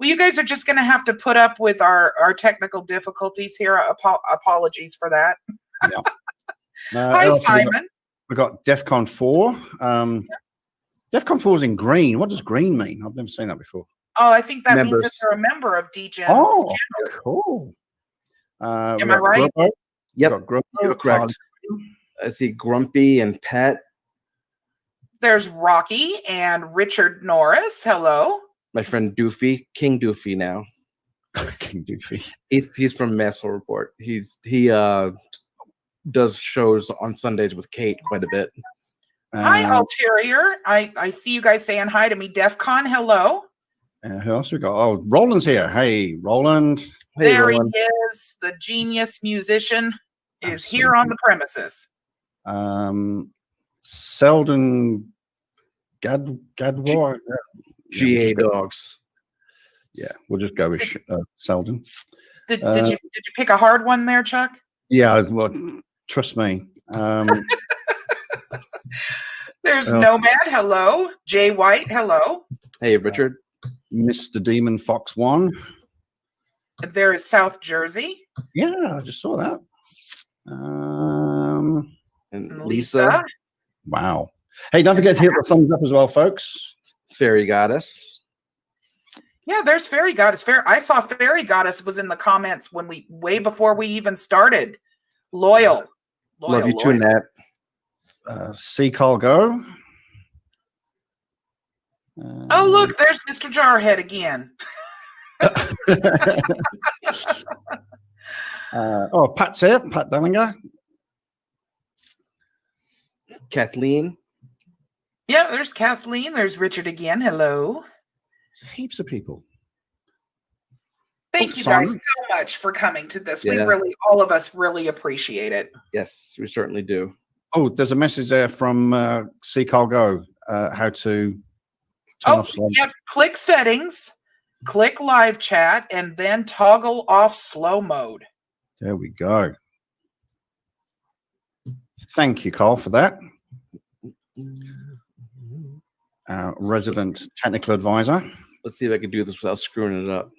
Well, you guys are just going to have to put up with our technical difficulties here. Apologies for that. Yeah. Hi, Simon. We've got DEFCON 4. DEFCON 4 is in green. What does green mean? I've never seen that before. Oh, I think that means that they're a member of DGen's channel. Cool. Am I right? Yep, you're correct. I see Grumpy and Pat. There's Rocky and Richard Norris. Hello. My friend Doofy, King Doofy now. King Doofy. He's from Masshole Report. He does shows on Sundays with Kate quite a bit. Hi, Ulterior. I see you guys saying hi to me. DEFCON, hello. Who else we got? Oh, Roland's here. Hey, Roland. Hey, there Roland. he is. The genius musician is here on the premises. Selden Gadwar. GA Dogs. Yeah, we'll just go with Selden. Did you pick a hard one there, Chuck? Yeah, well, trust me. There's Nomad, hello. Jay White, hello. Hey, Richard. Mr. Demon Fox 1. There is South Jersey. Yeah, I just saw that. And Lisa. Wow. Hey, don't forget to hit the thumbs up as well, folks. Fairy Goddess. Yeah, there's Fairy Goddess. I saw Fairy Goddess was in the comments when way before we even started. Loyal. Love you too, Nat. C. Go. Oh, look, there's Mr. Jarhead again. Pat's here. Pat Dellinger. Kathleen. Yeah, there's Kathleen. There's Richard again. Hello. There's heaps of people. Thank you guys so much for coming to this. Yeah. All of us really appreciate it. Yes, we certainly do. Oh, there's a message there from C. Go. How to turn off slow. Yep. Click settings, click live chat, and then toggle off slow mode. There we go. Thank you, Carl, for that. Resident technical advisor. Let's see if I can do this without screwing it up.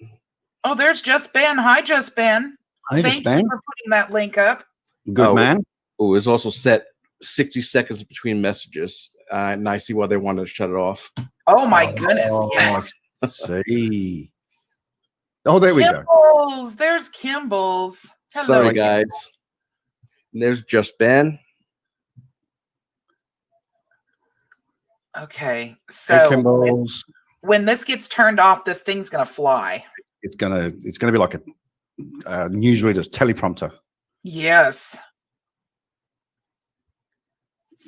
Oh, there's Just Ben. Hi, Just Ben. Thank you for putting that link up. Good man. Oh, it's also set 60 seconds between messages. And I see why they wanted to shut it off. Oh, my goodness. Yeah. See. Oh, there we go. There's Kimball's. Hello, sorry, guys. And there's Just Ben. Okay, so when this gets turned off, this thing's gonna fly. It's gonna be like a newsreader's teleprompter. Yes.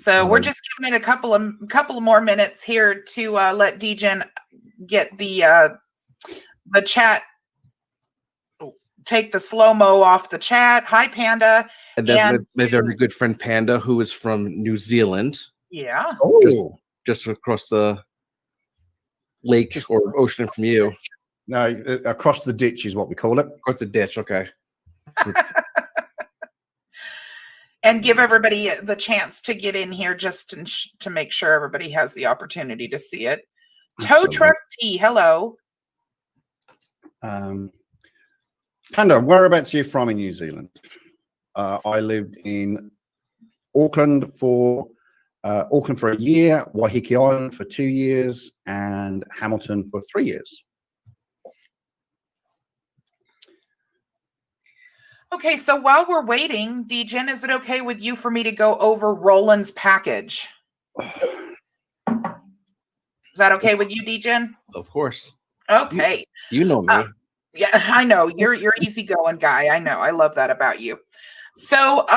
So we're just giving it a couple of more minutes here to let DGen get the chat, take the slow-mo off the chat. Hi, Panda. And then my very good friend Panda, who is from New Zealand. Yeah. Oh. Just across the lake or ocean from you. No, across the ditch is what we call it. Across the ditch, okay. And give everybody the chance to get in here just to make sure everybody has the opportunity to see it. Tow Truck T, hello. Panda, whereabouts are you from in New Zealand? I lived in Auckland for a year, Waiheke Island for 2 years, and Hamilton for 3 years. Okay, so while we're waiting, DGen, is it okay with you for me to go over Roland's package? Is that okay with you, DGen? Of course. Okay. You know me. Yeah, I know. You're easygoing guy. I know. I love that about you. So,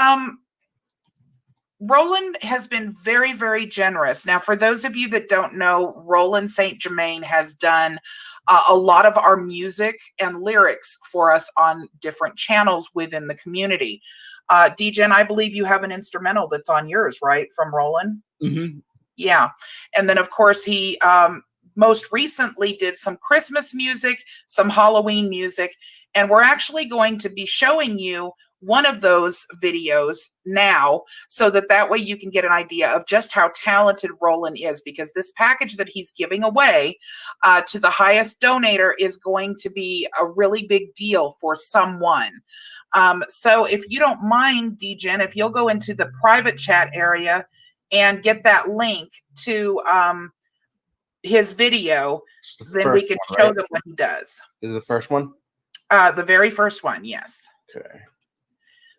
Roland has been very, very generous. Now, for those of you that don't know, Roland St. Germain has done a lot of our music and lyrics for us on different channels within the community. DGen, I believe you have an instrumental that's on yours, right, from Roland? Mm-hmm. Yeah. And then, of course, he most recently did some Christmas music, some Halloween music, and we're actually going to be showing you one of those videos now, so that way you can get an idea of just how talented Roland is, because this package that he's giving away to the highest donator is going to be a really big deal for someone. So if you don't mind, DGen, if you'll go into the private chat area and get that link to his video, then we can show them what he does. Is it the first one? The very first one, yes. Okay.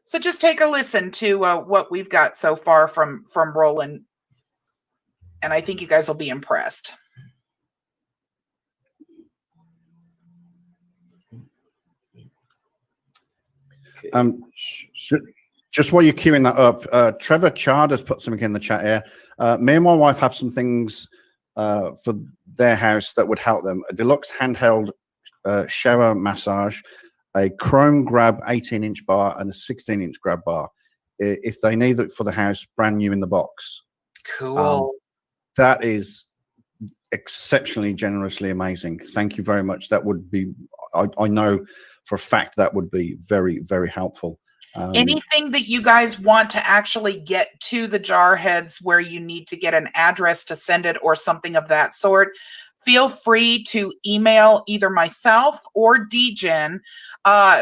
So just take a listen to what we've got so far from Roland, and I think you guys will be impressed. Just while you're queuing that up, Trevor Chard has put something in the chat here. Me and my wife have some things for their house that would help them: a deluxe handheld shower massage, a chrome grab 18-inch bar, and a 16-inch grab bar. If they need it for the house, brand new in the box. Cool. That is exceptionally generously amazing. Thank you very much. That would be, I know for a fact that would be very, very helpful. Anything that you guys want to actually get to the Jarheads where you need to get an address to send it or something of that sort, feel free to email either myself or DGen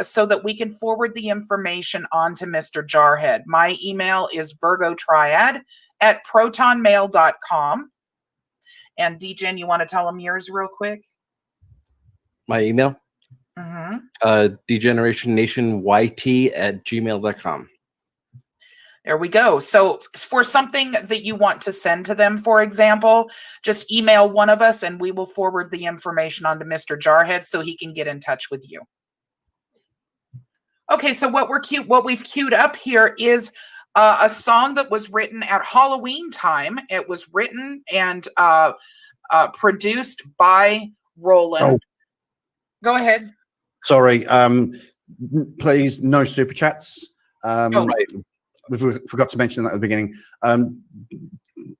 so that we can forward the information on to Mr. Jarhead. My email is virgotriad@protonmail.com. And DGen, you want to tell them yours real quick? My email? Mm-hmm. degenerationnationyt@gmail.com. There we go. So for something that you want to send to them, for example, just email one of us and we will forward the information on to Mr. Jarhead so he can get in touch with you. Okay, so what we've queued up here is a song that was written at Halloween time. It was written and produced by Roland. Oh. Go ahead. Sorry, please, no super chats. Right. We forgot to mention that at the beginning.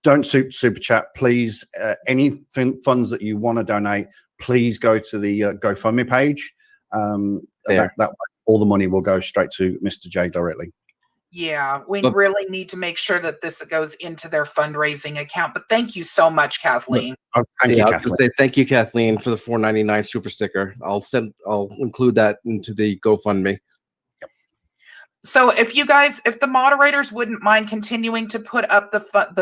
Don't super chat, please. Any funds that you want to donate, please go to the GoFundMe page. That way, all the money will go straight to Mr. J directly. Yeah, we really need to make sure that this goes into their fundraising account. But thank you so much, Kathleen. Thank you, Kathleen. Say thank you, Kathleen, for the $4.99 super sticker. I'll include that into the GoFundMe. So if the moderators wouldn't mind continuing to put up the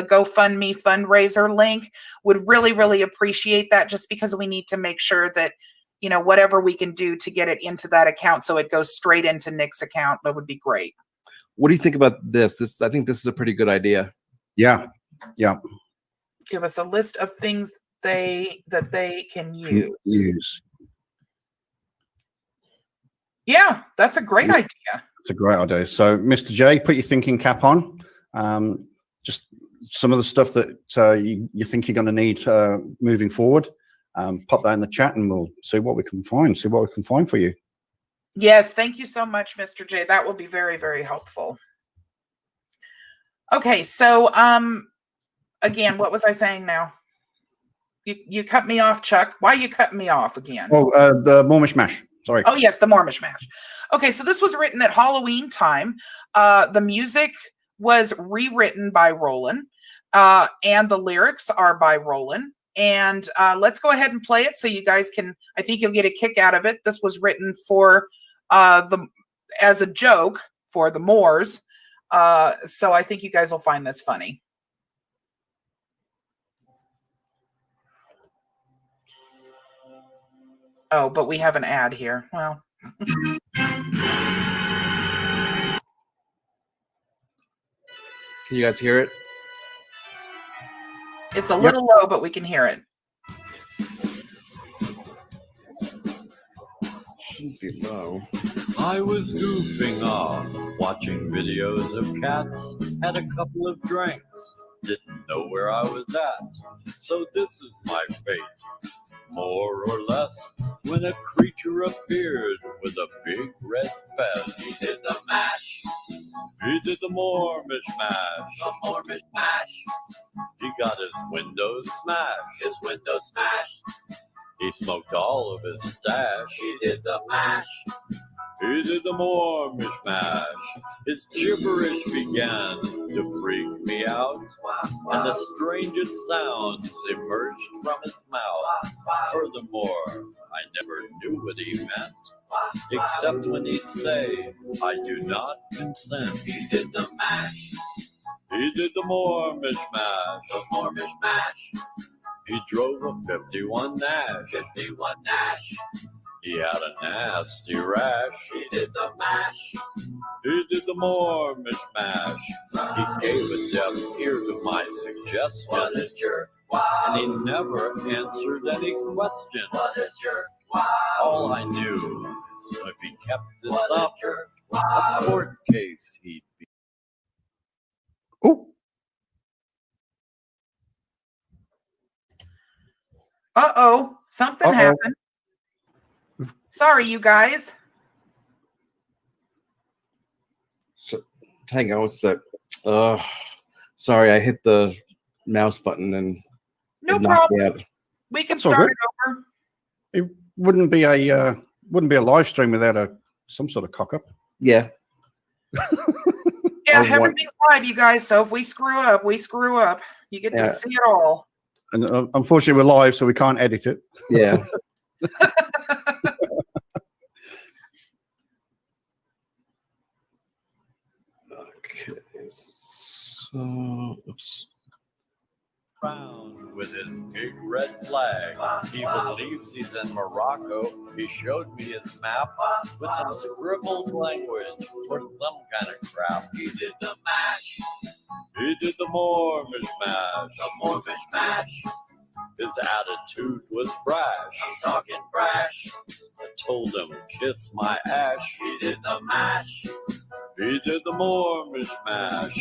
GoFundMe fundraiser link, would really, really appreciate that, just because we need to make sure that, whatever we can do to get it into that account so it goes straight into Nick's account, that would be great. What do you think about this? I think this is a pretty good idea. Yeah. Give us a list of things that they can use. Yeah, that's a great idea. It's a great idea. So, Mr. J, put your thinking cap on. Just some of the stuff that you think you're going to need moving forward. Pop that in the chat, and we'll see what we can find. See what we can find for you. Yes, thank you so much, Mr. J. That will be very, very helpful. Okay, so again, what was I saying now? You cut me off, Chuck. Why are you cutting me off again? Oh, the more mishmash. Sorry. Oh, yes, the more mishmash. Okay, so this was written at Halloween time. The music was rewritten by Roland, and the lyrics are by Roland. And let's go ahead and play it so you guys can, I think you'll get a kick out of it. This was written for as a joke for the Moors. So I think you guys will find this funny. Oh, but we have an ad here. Well. Can you guys hear it? It's a little low, but we can hear it. Shouldn't be low. I was goofing off, watching videos of cats, had a couple of drinks, didn't know where I was at. So this is my fate, more or less, when a creature appeared with a big red fez. He did the mash. He did the more mishmash. The more mishmash. He got his windows smashed. His windows smashed. He smoked all of his stash. He did the mash. He did the more mishmash. His gibberish began to freak me out, and the strangest sounds emerged from his mouth. Furthermore, I never knew what he meant, except when he'd say, "I do not consent." He did the mash. He did the more mishmash. The more mishmash. He drove a 51 Nash. 51 Nash. He had a nasty rash. He did the mash. He did the more mishmash. He gave a deaf ear to my suggestions. What a jerk. And he never answered any question. What a jerk. All I knew is if he kept this up, a court case he'd be. Oh, Uh-oh, something happened. Sorry, you guys. So, hang on, what's that? Sorry, I hit the mouse button and No it knocked me problem. out. We can That's all start good. it over. it wouldn't be a live stream without some sort of cock up. Yeah. Yeah, I want- everything's live, you guys. So if we screw up, we screw up. You get Yeah. to see it all. And unfortunately, we're live, so we can't edit it. Yeah. Okay. So, oops. With his big red flag. He believes he's in Morocco. He showed me his map with some scribbled language or some kind of crap. He did the mash. He did the more mishmash. The more mishmash. His attitude was brash. I'm talking brash. I told him, kiss my ash. He did the mash. He did the more mishmash.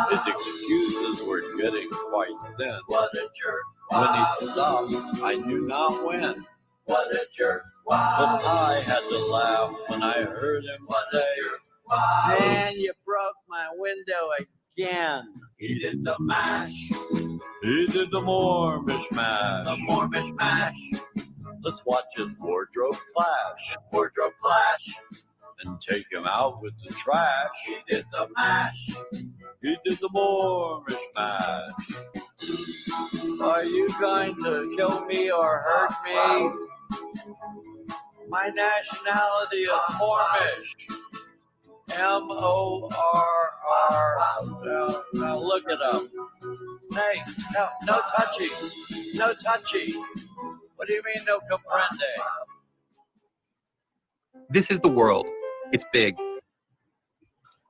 His excuses were getting quite thin. What a jerk. When he stopped, I knew not when. What a jerk. But I had to laugh when I heard him say, "Man, you broke my window again." He did the mash. He did the more mishmash. The more mishmash. Let's watch his wardrobe clash. Wardrobe clash. And take him out with the trash. He did the mash. He did the more mishmash. Are you going to kill me or hurt me? My nationality is Mormish. M-O-R-R. Now look it up. Hey, no touchy. No touchy. What do you mean no comprende? This is the world. It's big.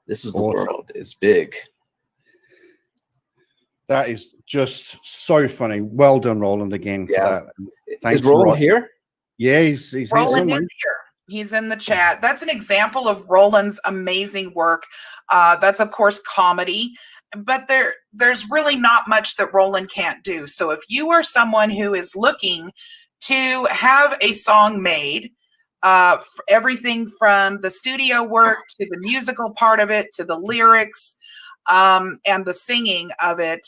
This is the Awesome. world. It's big. That is just so funny. Well done, Roland, again for Yeah. that. Thanks Is Roland for- here? Yeah, he's here Roland somewhere. is here. He's in the chat. That's an example of Roland's amazing work. That's, of course, comedy. But there's really not much that Roland can't do. So if you are someone who is looking to have a song made, everything from the studio work to the musical part of it to the lyrics and the singing of it,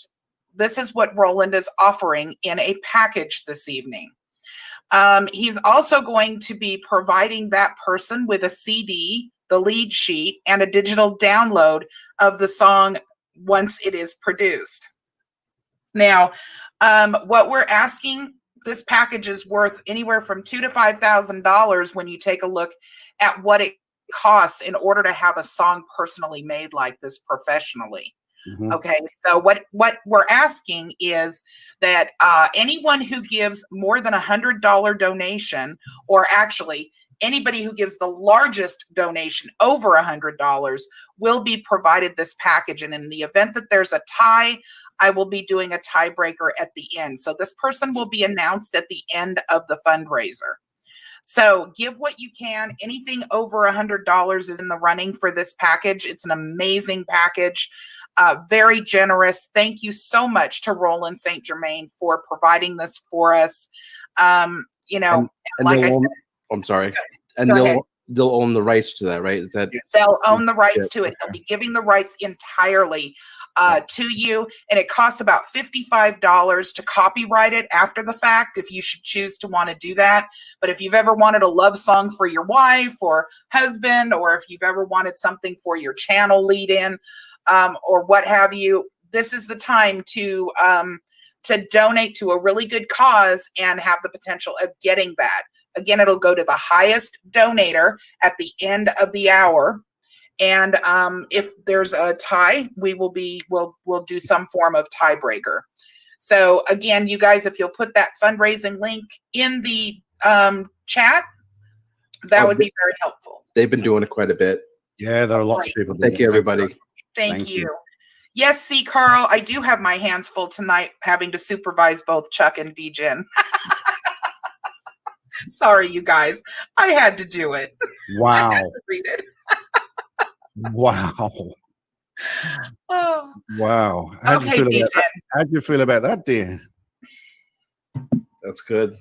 this is what Roland is offering in a package this evening. He's also going to be providing that person with a CD, the lead sheet, and a digital download of the song once it is produced. Now, what we're asking, this package is worth anywhere from $2,000 to $5,000 when you take a look at what it costs in order to have a song personally made like this professionally. Mhm. Okay, so what we're asking is that anyone who gives more than $100 donation, or actually anybody who gives the largest donation over $100, will be provided this package. And in the event that there's a tie, I will be doing a tiebreaker at the end. So this person will be announced at the end of the fundraiser. So give what you can. Anything over $100 is in the running for this package. It's an amazing package. Very generous. Thank you so much to Roland St. Germain for providing this for us. You know, And like I they'll said, own- I'm sorry. And Go ahead. they'll own the rights to that, right? Is that they'll own the rights Yeah, to it. They'll be giving the rights entirely. to you, and it costs about $55 to copyright it after the fact if you should choose to want to do that. But if you've ever wanted a love song for your wife or husband, or if you've ever wanted something for your channel lead in, or what have you, this is the time to donate to a really good cause and have the potential of getting that. Again, it'll go to the highest donator at the end of the hour. And if there's a tie, we'll do some form of tiebreaker. So again, you guys, if you'll put that fundraising link in the chat, that would be very helpful. They've been doing it quite a bit. Yeah, there are lots of people. Thank you, everybody. Thank you. Yes, see, Carl, I do have my hands full tonight having to supervise both Chuck and DJen. Sorry, you guys. I had to do it. Wow. I had to read it. Wow. Oh. Wow. How do you feel about that, dear? That's good.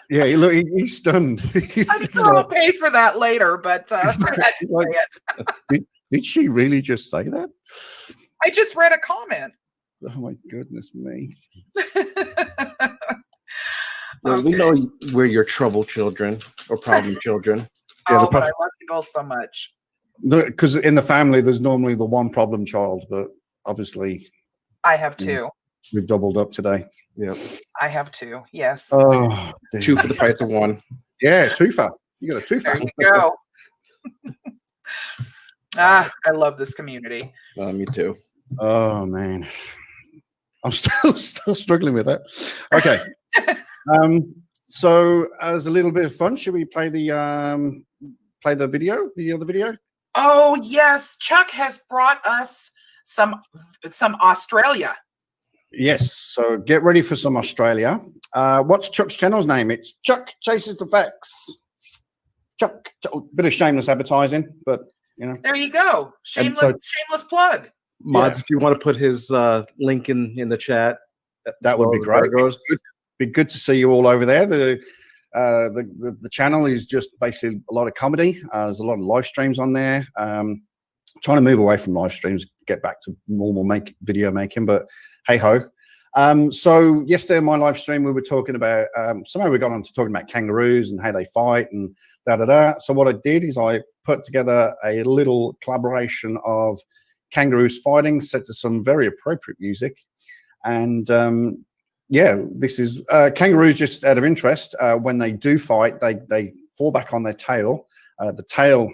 Yeah, look, he's stunned. I'm sure I'll pay for that later, but I had to say it. Did she really just say that? I just read a comment. Oh my goodness me. Well, we know we're your trouble children or problem children. Yeah, but I love you both so much. Because in the family, there's normally the one problem child, but obviously I have two. We've doubled up today. Yeah, I have two. Yes. Oh, two for the price of one. Yeah, twofer. You got a twofer. There you go. I love this community. Me too. Oh man, I'm still struggling with that. Okay. So as a little bit of fun, should we play the video, the other video? Oh yes, Chuck has brought us some Australia. Yes, so get ready for some Australia. What's Chuck's channel's name? It's Chuck Chases the Facts. Chuck, bit of shameless advertising, but you know. There you go. Shameless plug. Mods, if you want to put his link in the chat, that would be great. Be good to see you all over there. The channel is just basically a lot of comedy. There's a lot of live streams on there. Trying to move away from live streams, get back to normal video making, but hey ho. So yesterday on my live stream, we were talking about somehow we got on to talking about kangaroos and how they fight and da. So what I did is I put together a little collaboration of kangaroos fighting set to some very appropriate music. And yeah, this is kangaroos, just out of interest. When they do fight, they fall back on their tail. The tail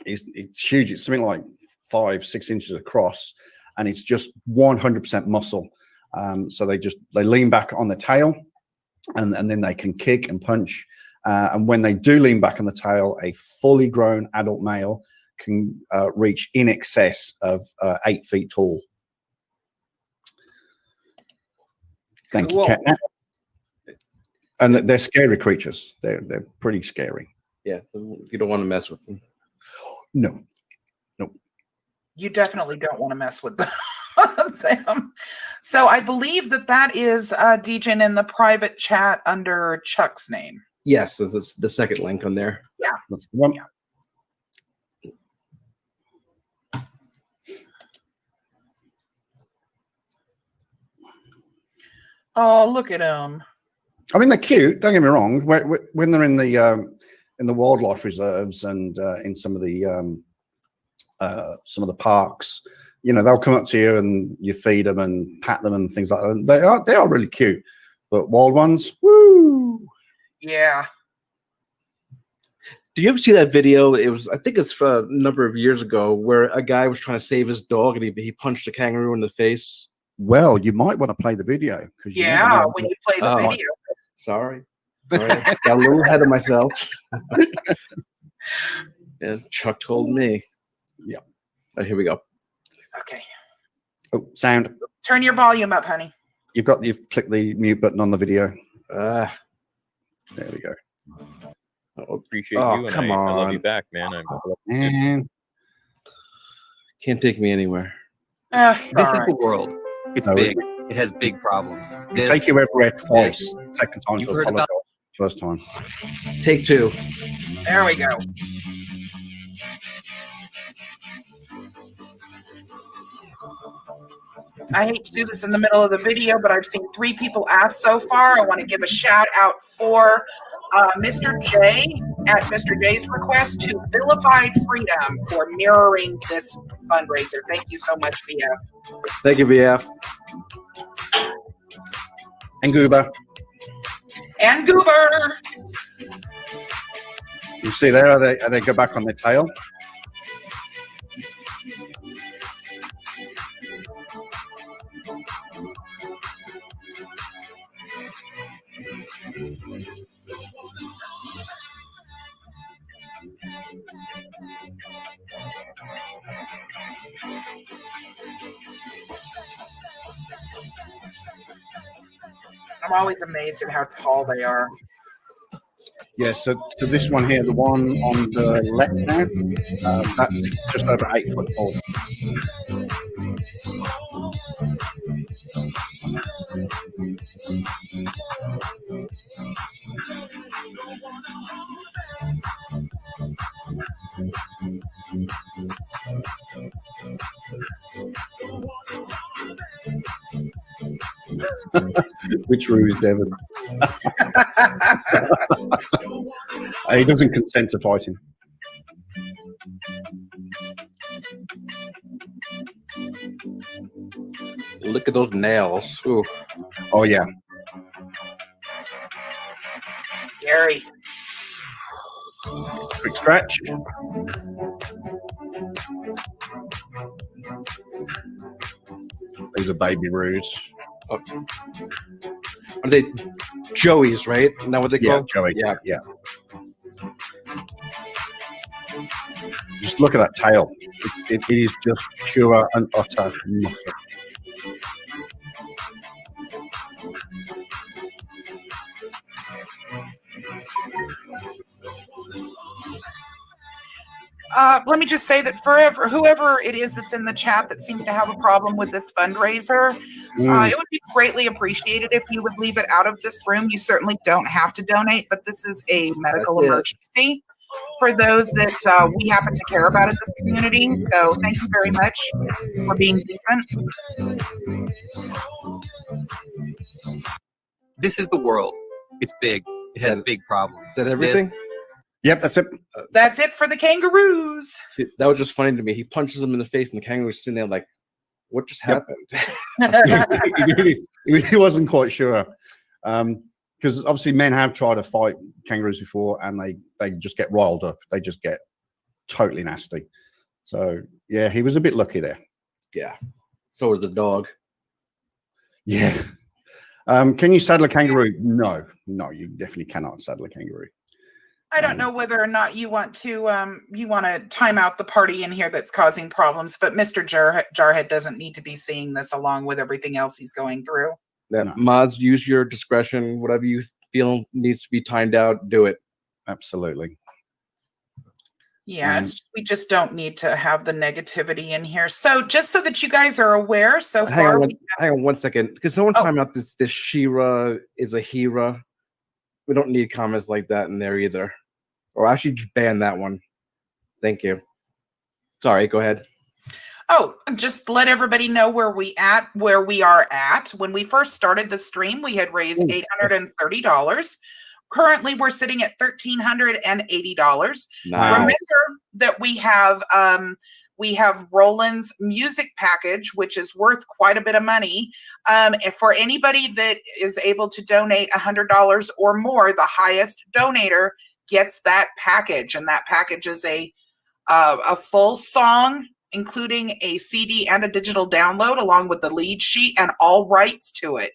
it's huge. It's something like 5-6 inches across, and it's just 100% muscle. So they lean back on the tail, and then they can kick and punch. And when they do lean back on the tail, a fully grown adult male can reach in excess of 8 feet tall. Thank you, Cat. And they're scary creatures. They're pretty scary. Yeah, so you don't want to mess with them. No. You definitely don't want to mess with them. So I believe that is DJen in the private chat under Chuck's name. Yes, that's the second link on there. Yeah. That's the one. Yeah. Oh, look at them. I mean, they're cute. Don't get me wrong. When they're in the wildlife reserves and in some of the parks, you know, they'll come up to you and you feed them and pat them and things like that. They are really cute. But wild ones, woo! Yeah. Do you ever see that video? I think it's a number of years ago, where a guy was trying to save his dog and he punched a kangaroo in the face. Well, you might want to play the video. Yeah, when you play the video. Sorry. Got a little ahead of myself. And Chuck told me. Yeah. Oh, here we go. Okay. Oh, sound. Turn your volume up, honey. You've clicked the mute button on the video. There we go. I appreciate you, and come I on. love you back, man. Man. Can't take me anywhere. This is Sorry. the world. It's big. It has big problems. Take you everywhere twice. Second time. You've heard about first time. Take two. There we go. I hate to do this in the middle of the video, but I've seen 3 people ask so far. I want to give a shout out for Mr. J at Mr. J's request to Vilified Freedom for mirroring this fundraiser. Thank you so much, VF. Thank you, VF. And Goober. And Goober. You see there, they go back on their tail. I'm always amazed at how tall they are. Yeah, so this one here, the one on the left now, that's just over 8 foot tall. Which ruse, Devon? He doesn't consent to fighting. Look at those nails. Ooh. Oh, yeah. Scary. Quick scratch. These are baby ruse. Oh. Are they Joey's, right? Isn't that what they call? Joey. Yeah. Just look at that tail. It is just pure and utter muscle. Let me just say that whoever it is that's in the chat that seems to have a problem with this fundraiser, it would be greatly appreciated if you would leave it out of this room. You certainly don't have to donate, but this is a medical emergency for those that we happen to care about in this community. So thank you very much for being decent. This is the world. It's big. It has big problems. Is that everything? Yep, that's it. That's it for the kangaroos. See, that was just funny to me. He punches him in the face, and the kangaroo's sitting there like, what just happened? He wasn't quite sure. Because obviously men have tried to fight kangaroos before, and they just get riled up. They just get totally nasty. So, yeah, he was a bit lucky there. Yeah. So was the dog. Yeah. Can you saddle a kangaroo? No, you definitely cannot saddle a kangaroo. I don't know whether or not you want to time out the party in here that's causing problems, but Mr. Jarhead doesn't need to be seeing this along with everything else he's going through. Yeah, no. Mods, use your discretion. Whatever you feel needs to be timed out, do it. Absolutely. Yeah, we just don't need to have the negativity in here. So just so that you guys are aware, hang on one second. Because someone time out this She-Ra is a Hera. We don't need comments like that in there either. Or actually just ban that one. Thank you. Sorry, go ahead. Oh, just let everybody know where we are at. When we first started the stream, we had raised $830. Currently, we're sitting at $1,380. Nice. Remember that we have Roland's music package, which is worth quite a bit of money. And for anybody that is able to donate $100 or more, the highest donator gets that package, and that package is a full song, including a CD and a digital download, along with the lead sheet and all rights to it.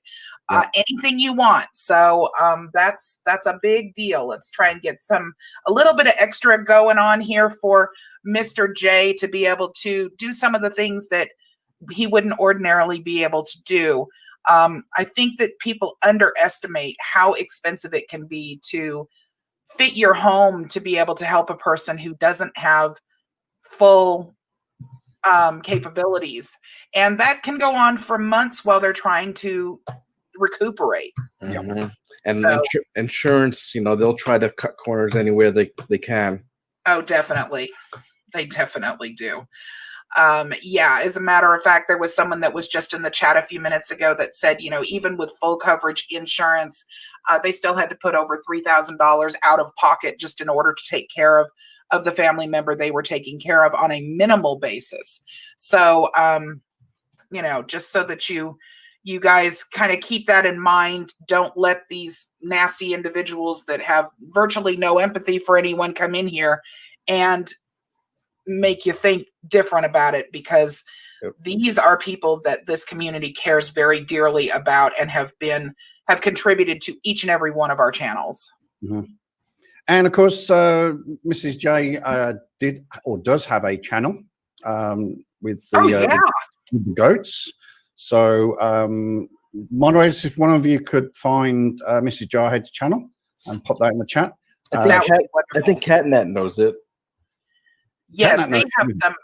Anything you want. So that's a big deal. Let's try and get a little bit of extra going on here for Mr. J to be able to do some of the things that he wouldn't ordinarily be able to do. I think that people underestimate how expensive it can be to fit your home to be able to help a person who doesn't have full capabilities. And that can go on for months while they're trying to recuperate. Mm-hmm. And insurance, they'll try to cut corners anywhere they can. Oh, definitely. They definitely do. Yeah, as a matter of fact, there was someone that was just in the chat a few minutes ago that said, even with full coverage insurance, they still had to put over $3,000 out of pocket just in order to take care of the family member they were taking care of on a minimal basis. So, just so that you guys kind of keep that in mind. Don't let these nasty individuals that have virtually no empathy for anyone come in here and make you think different about it, because these are people that this community cares very dearly about and have contributed to each and every one of our channels. Mm-hmm. And of course, Mrs. J did or does have a channel with the goats. So, moderators, if one of you could find Mrs. Jarhead's channel and pop that in the chat. I think Catnet knows it. Yes, they have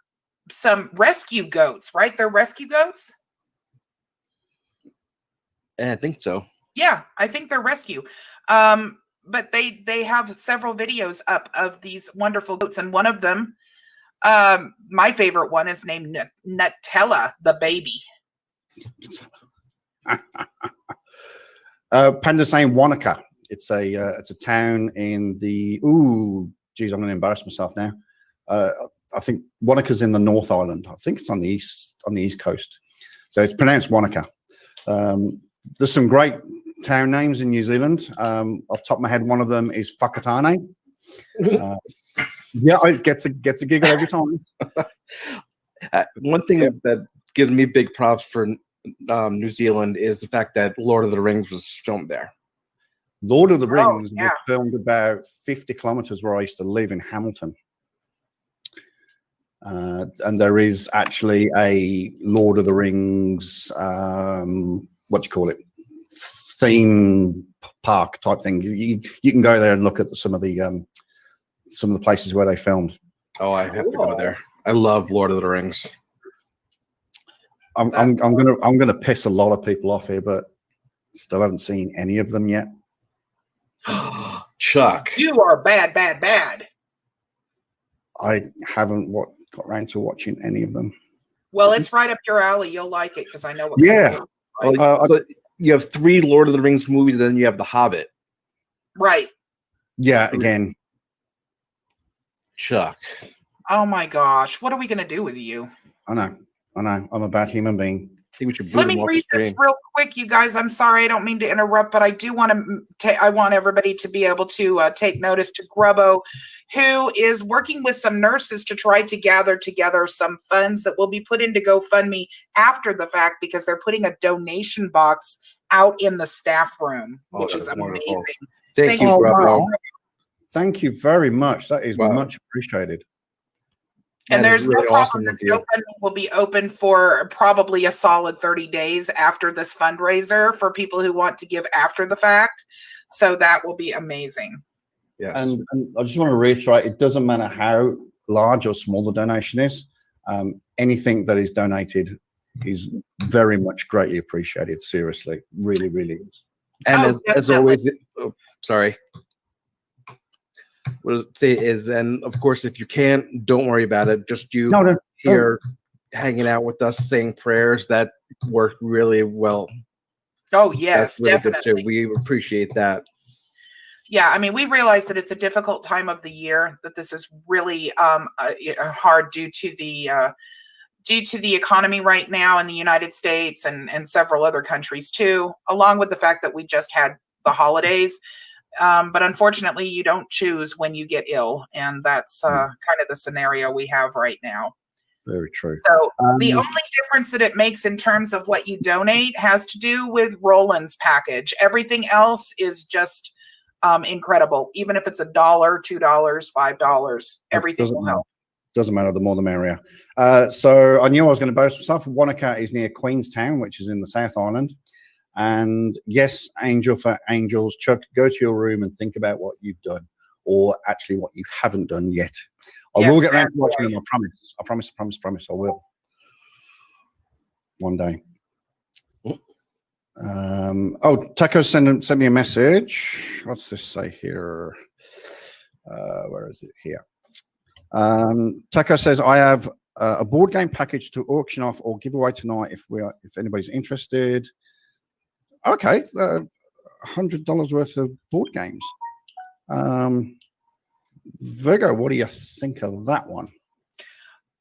some rescue goats, right? They're rescue goats? I think so. Yeah, I think they're rescue. But they have several videos up of these wonderful goats, and one of them, my favorite one, is named Nutella the baby. Panda saying Wanaka. It's a town in the I'm going to embarrass myself now. I think Wanaka's in the North Island. I think it's on the east coast. So it's pronounced Wanaka. There's some great town names in New Zealand. Off the top of my head, one of them is Whakatane. Yeah, it gets a giggle every time. One thing that gives me big props for New Zealand is the fact that Lord of the Rings was filmed there. Lord of the Rings was filmed about 50 kilometers where I used to live in Hamilton. And there is actually a Lord of the Rings, theme park type thing. You can go there and look at some of the places where they filmed. Oh, I have to go there. I love Lord of the Rings. I'm gonna piss a lot of people off here, but still haven't seen any of them yet. Chuck, you are bad. I haven't got around to watching any of them. Well, it's right up your alley. You'll like it because I know what. Yeah. But you have 3 Lord of the Rings movies, and then you have The Hobbit. Right. Yeah. Again, Chuck. Oh my gosh, what are we gonna do with you? I know. I'm a bad human being. Let me read this real quick, you guys. I'm sorry, I don't mean to interrupt, but I do want to. I want everybody to be able to take notice to Grubbo, who is working with some nurses to try to gather together some funds that will be put into GoFundMe after the fact, because they're putting a donation box out in the staff room, which is amazing. Wonderful. Thank you, Grubbo. Wow. Thank you very much. That is much appreciated. And there's really no problem. This GoFundMe will be open for probably a solid 30 days after this fundraiser for people who want to give after the fact. So that will be amazing. Yes. And I just want to reiterate, it doesn't matter how large or small the donation is. Anything that is donated is very much greatly appreciated. Seriously, really, really is. And as always, sorry. What I say is, and of course, if you can't, don't worry about it. Just here hanging out with us, saying prayers, that worked really well. Oh, yes, really definitely. We appreciate that. Yeah, I mean, we realize that it's a difficult time of the year, that this is really hard due to the economy right now in the United States and several other countries too, along with the fact that we just had the holidays. But unfortunately, you don't choose when you get ill, and that's kind of the scenario we have right now. Very true. So the only difference that it makes in terms of what you donate has to do with Roland's package. Everything else is just incredible. Even if it's $1, $2, $5, everything will help. Doesn't matter. The more the merrier. So I knew I was going to boast myself. Wanaka is near Queenstown, which is in the South Island. And yes, Angel for Angels, Chuck, go to your room and think about what you've done, or actually what you haven't done yet. I will get around to watching them. I promise. I will. One day. Taco sent me a message. What's this say here? Where is it? Here. Taco says, I have a board game package to auction off or give away tonight if anybody's interested. Okay, $100 worth of board games. Virgo, what do you think of that one?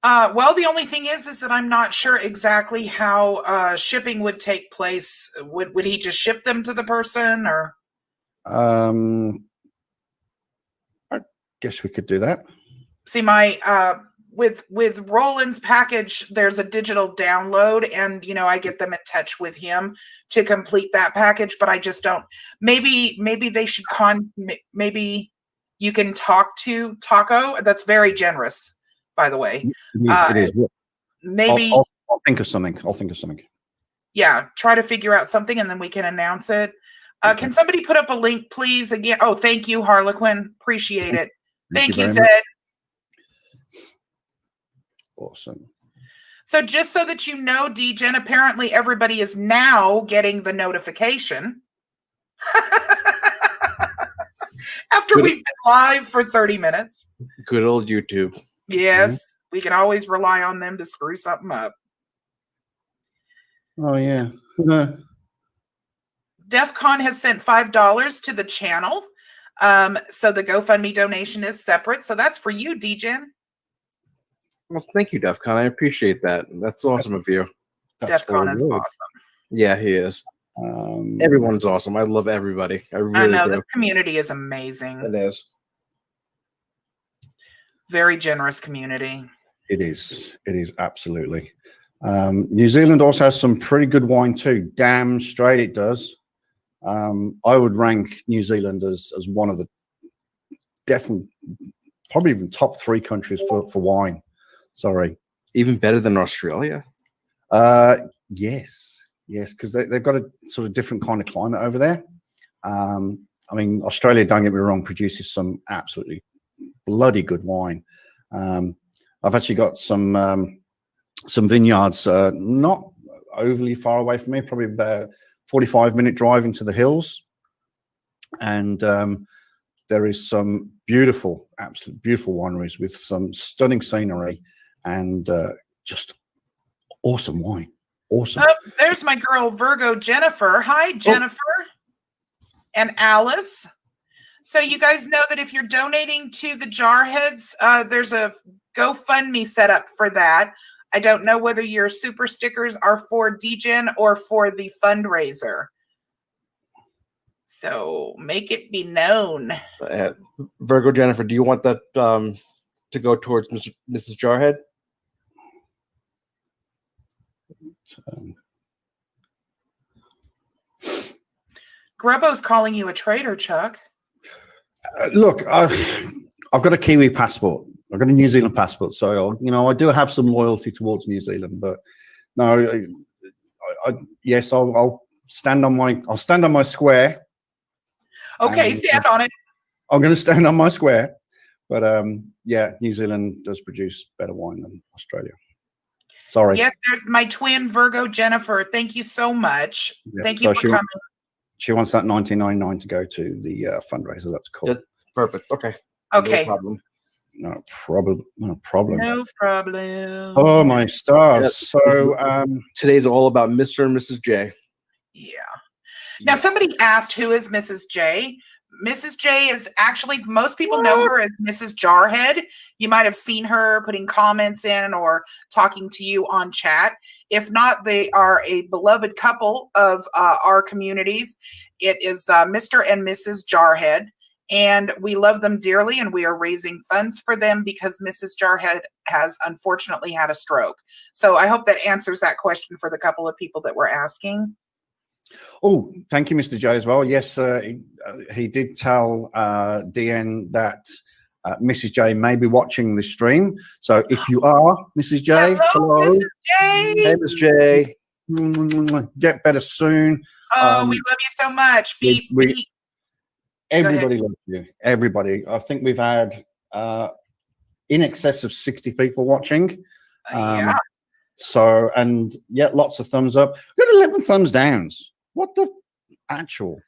Well, the only thing is that I'm not sure exactly how shipping would take place. Would he just ship them to the person, or? I guess we could do that. See, my with Roland's package, there's a digital download, and I get them in touch with him to complete that package. But I just don't. Maybe they should maybe you can talk to Taco. That's very generous, by the way. It is. Maybe I'll think of something. Yeah, try to figure out something, and then we can announce it. Okay. Can somebody put up a link, please? Again. Oh, thank you, Harlequin. Appreciate it. Thank you, very Zed. much. Awesome. So just so that you know, DGen, apparently everybody is now getting the notification. After we've been live for 30 minutes. Good old YouTube. Yes, we can always rely on them to screw something up. Oh, yeah. DEF CON has sent $5 to the channel. So the GoFundMe donation is separate. So that's for you, DGen. Well, thank you, DEF CON. I appreciate that. That's awesome of you. DEF CON is awesome. Yeah, he is. Everyone's awesome. I love everybody. I know this community is amazing. It is. Very generous community. It is. It is absolutely. New Zealand also has some pretty good wine too. Damn straight it does. I would rank New Zealand as one of the definitely, probably even top 3 countries for wine. Sorry. Even better than Australia? Yes, because they've got a sort of different kind of climate over there. I mean, Australia, don't get me wrong, produces some absolutely bloody good wine. I've actually got some vineyards not overly far away from me, probably about 45-minute drive into the hills, and there is some beautiful, absolutely beautiful wineries with some stunning scenery and just awesome wine. Awesome. There's my girl Virgo Jennifer. Hi, Jennifer and Alice. So you guys know that if you're donating to the Jarheads, there's a GoFundMe set up for that. I don't know whether your super stickers are for DGen or for the fundraiser. So make it be known. Virgo Jennifer, do you want that to go towards Mrs. Jarhead? Grubbo's calling you a traitor, Chuck. Look, I've got a Kiwi passport. I've got a New Zealand passport, so I do have some loyalty towards New Zealand. But no, yes, I'll stand on my square. Okay, stand on it. I'm going to stand on my square. But yeah, New Zealand does produce better wine than Australia. Sorry. Yes, there's my twin Virgo Jennifer. Thank you so much. Yeah, thank you for coming. She wants that $19.99 to go to the fundraiser. That's cool. Perfect. Okay. Okay. No problem. No problem. Oh, my stars. Yeah, so today's all about Mr. and Mrs. J. Yeah. Now, somebody asked, who is Mrs. J? Mrs. J is actually, most people know her as Mrs. Jarhead. You might have seen her putting comments in or talking to you on chat. If not, they are a beloved couple of our communities. It is Mr. and Mrs. Jarhead, and we love them dearly, and we are raising funds for them because Mrs. Jarhead has unfortunately had a stroke. So I hope that answers that question for the couple of people that were asking. Oh, thank you, Mr. J, as well. Yes, he did tell DN that Mrs. J may be watching the stream. So if you are, Mrs. J, hello. Mrs. J. Hey, Miss J. Get better soon. Oh, we love you so much. Beep, beep. Everybody loves you. Everybody. I think we've had in excess of 60 people watching. Yeah. So, and yeah, lots of thumbs up. We got 11 thumbs downs. What the actual?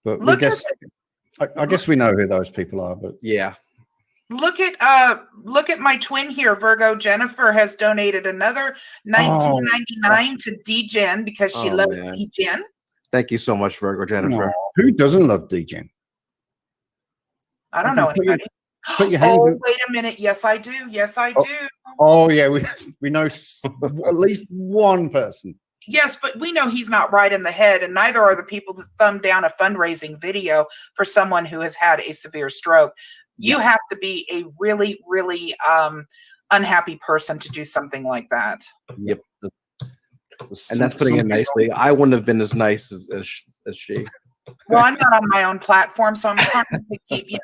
But I guess we know who those people are. But yeah, Look at my twin here, Virgo Jennifer has donated another $19.99 to DGen because she loves man. DGen. Thank you so much, Virgo Jennifer. Who doesn't love DGen? I don't know anybody. Put your hand. Oh, wait a minute. Yes, I do. Yes, I do. Oh yeah, we know at least one person. Yes, but we know he's not right in the head, and neither are the people that thumb down a fundraising video for someone who has had a severe stroke. You have to be a really, really unhappy person to do something like that. Yep. And that's putting it nicely. I wouldn't have been as nice as she. Well, I'm not on my own platform, so I'm trying to keep,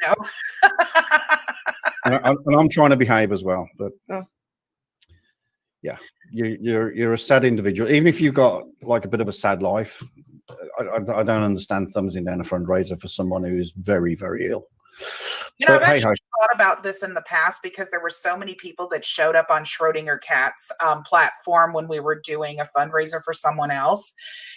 and I'm trying to behave as well, but yeah, you're a sad individual. Even if you've got like a bit of a sad life, I don't understand thumbsing down a fundraiser for someone who is very, very ill. I've actually thought about this in the past because there were so many people that showed up on Schrodinger Cat's platform when we were doing a fundraiser for someone else.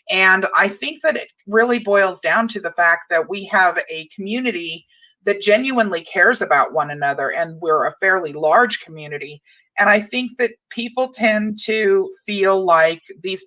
And I think that it really boils down to the fact that we have a community that genuinely cares about one another, and we're a fairly large community. And I think that people tend to feel like if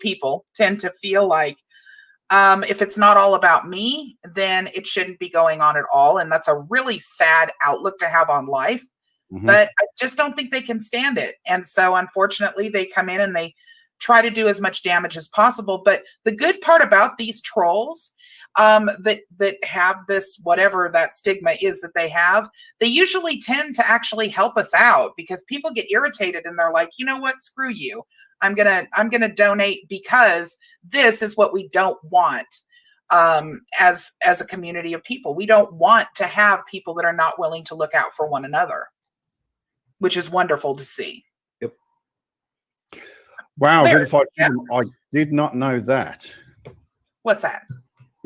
it's not all about me, then it shouldn't be going on at all. And that's a really sad outlook to have on life. Mm-hmm. But I just don't think they can stand it. And so unfortunately, they come in and they try to do as much damage as possible. But the good part about these trolls that have this, whatever that stigma is that they usually tend to actually help us out, because people get irritated and they're like, you know what, screw you. I'm gonna donate because this is what we don't want as a community of people. We don't want to have people that are not willing to look out for one another, which is wonderful to see. Yep. Wow, I did not know that. What's that?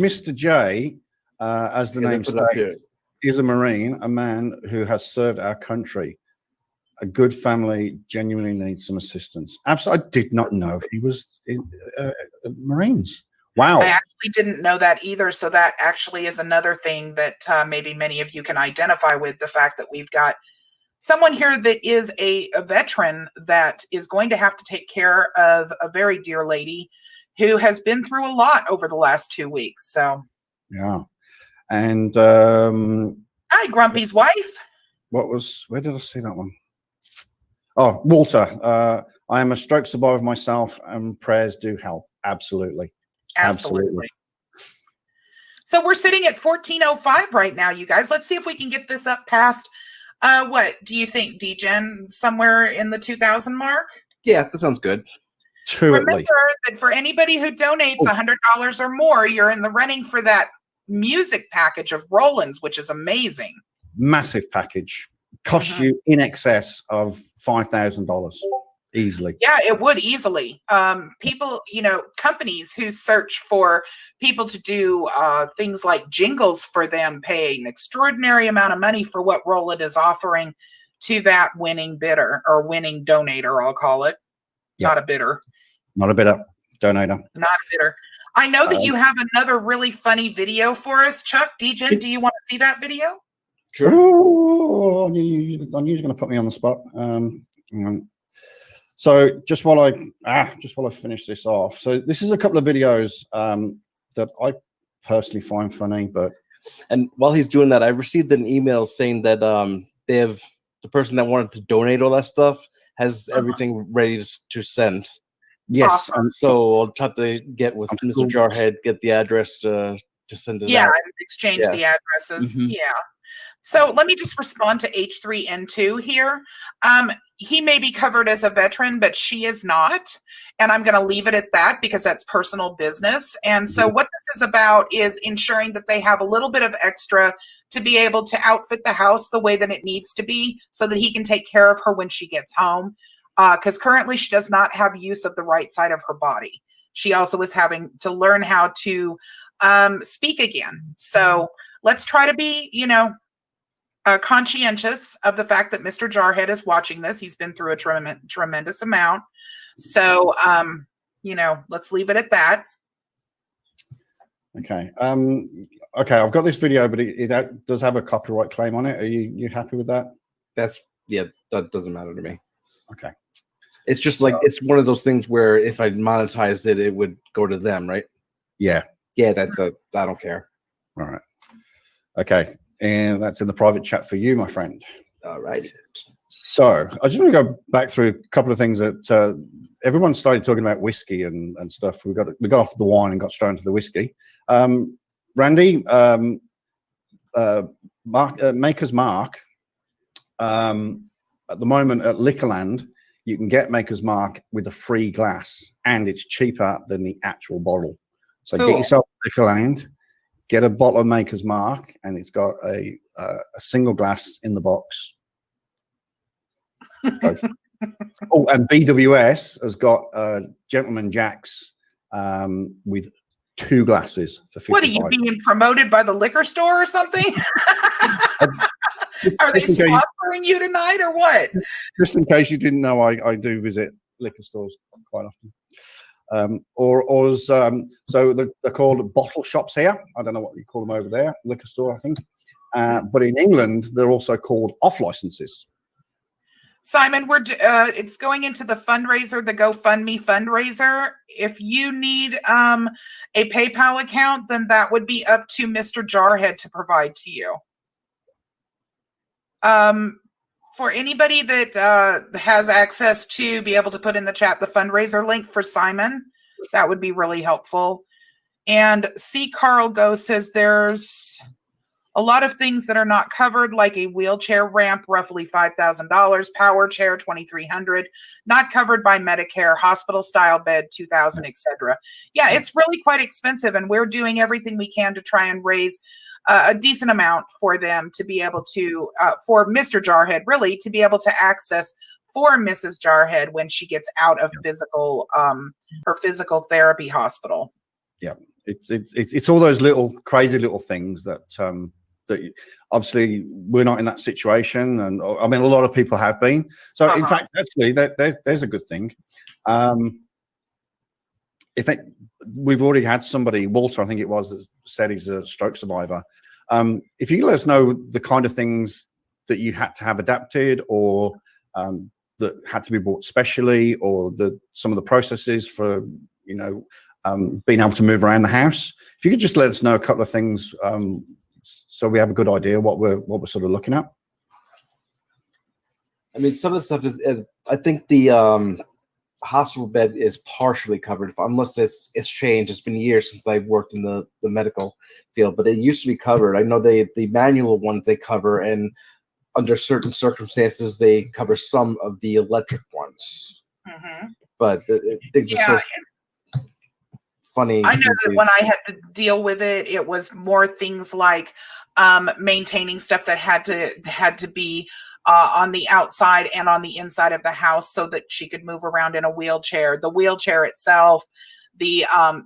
Mr. J, as the name states, is a Marine, a man who has served our country. A good family genuinely needs some assistance. Absolutely. I did not know he was in Marines. Wow. I actually didn't know that either. So that actually is another thing that maybe many of you can identify with, the fact that we've got someone here that is a veteran that is going to have to take care of a very dear lady who has been through a lot over the last 2 weeks. So yeah. And hi, Grumpy's wife. Where did I see that one? Oh, Walter, I am a stroke survivor myself, and prayers do help. Absolutely. So we're sitting at 14:05 right now, you guys. Let's see if we can get this up past, what do you think, DGen? Somewhere in the 2,000 mark? Yeah, that sounds good. Remember that for anybody who donates $100 or more, you're in the running for that music package of Roland's, which is amazing. Massive package. Cost you in excess of $5,000 easily. Yeah, it would easily. People, companies who search for people to do things like jingles for them pay an extraordinary amount of money for what Roland is offering to that winning bidder or winning donator, I'll call it. Yep. Not a bidder. Not a bidder. Donator. Not a bidder. I know that you have another really funny video for us, Chuck. DGen, do you want to see that video? Sure. Oh, you're going to put me on the spot. So just while I finish this off, so this is a couple of videos that I personally find funny. And while he's doing that, I received an email saying that the person that wanted to donate all that stuff has everything ready to send. Yes. So I'll try to get with Mr. Jarhead, get the address to send it out. Yeah, and exchange the addresses. Mm-hmm. Yeah. So let me just respond to H3N2 here. He may be covered as a veteran, but she is not. And I'm going to leave it at that because that's personal business. And so what this is about is ensuring that they have a little bit of extra to be able to outfit the house the way that it needs to be so that he can take care of her when she gets home. Because currently she does not have use of the right side of her body. She also is having to learn how to speak again. So let's try to be, conscientious of the fact that Mr. Jarhead is watching this. He's been through a tremendous amount. So, let's leave it at that. Okay. Okay, I've got this video, but it does have a copyright claim on it. Are you happy with that? That doesn't matter to me. Okay. It's just like it's one of those things where if I monetized it, it would go to them, right? Yeah. Yeah, that I don't care. All right. Okay. And that's in the private chat for you, my friend. All right. So I just want to go back through a couple of things that everyone started talking about whiskey and stuff. We got off the wine and got straight into the whiskey. Randy, Maker's Mark. At the moment at Liquorland, you can get Maker's Mark with a free glass, and it's cheaper than the actual bottle. So Cool. get yourself Liquorland, get a bottle of Maker's Mark, and it's got a single glass in the box. Oh, and BWS has got Gentleman Jack's with 2 glasses for 55. What are you being promoted by the liquor store or something? Are they sponsoring you tonight or what? Just in case you didn't know, I do visit liquor stores quite often. So they're called bottle shops here. I don't know what you call them over there, liquor store, I think. But in England, they're also called off licenses. Simon, it's going into the fundraiser, the GoFundMe fundraiser. If you need a PayPal account, then that would be up to Mr. Jarhead to provide to you. For anybody that has access to be able to put in the chat the fundraiser link for Simon, that would be really helpful. And C. Carl Go says there's a lot of things that are not covered, like a wheelchair ramp, roughly $5,000, power chair, $2,300, not covered by Medicare, hospital style bed, $2,000, etc. Yeah, it's really quite expensive, and we're doing everything we can to try and raise a decent amount for them to be able to, for Mr. Jarhead, really, to be able to access for Mrs. Jarhead when she gets out of her physical therapy hospital. Yeah, it's all those little crazy little things that obviously we're not in that situation, and I mean a lot of people have been. So in fact, actually, there's a good thing. We've already had somebody, Walter, I think it was, that said he's a stroke survivor. If you let us know the kind of things that you had to have adapted, or that had to be bought specially, or some of the processes for being able to move around the house, if you could just let us know a couple of things, so we have a good idea what we're sort of looking at. I mean, some of the stuff is, I think the hospital bed is partially covered, unless it's changed. It's been years since I've worked in the medical field, but it used to be covered. I know the manual ones they cover, and under certain circumstances they cover some of the electric ones. Mm-hmm. But things are so funny. I know that when I had to deal with it, it was more things like maintaining stuff that had to be on the outside and on the inside of the house so that she could move around in a wheelchair. The wheelchair itself, the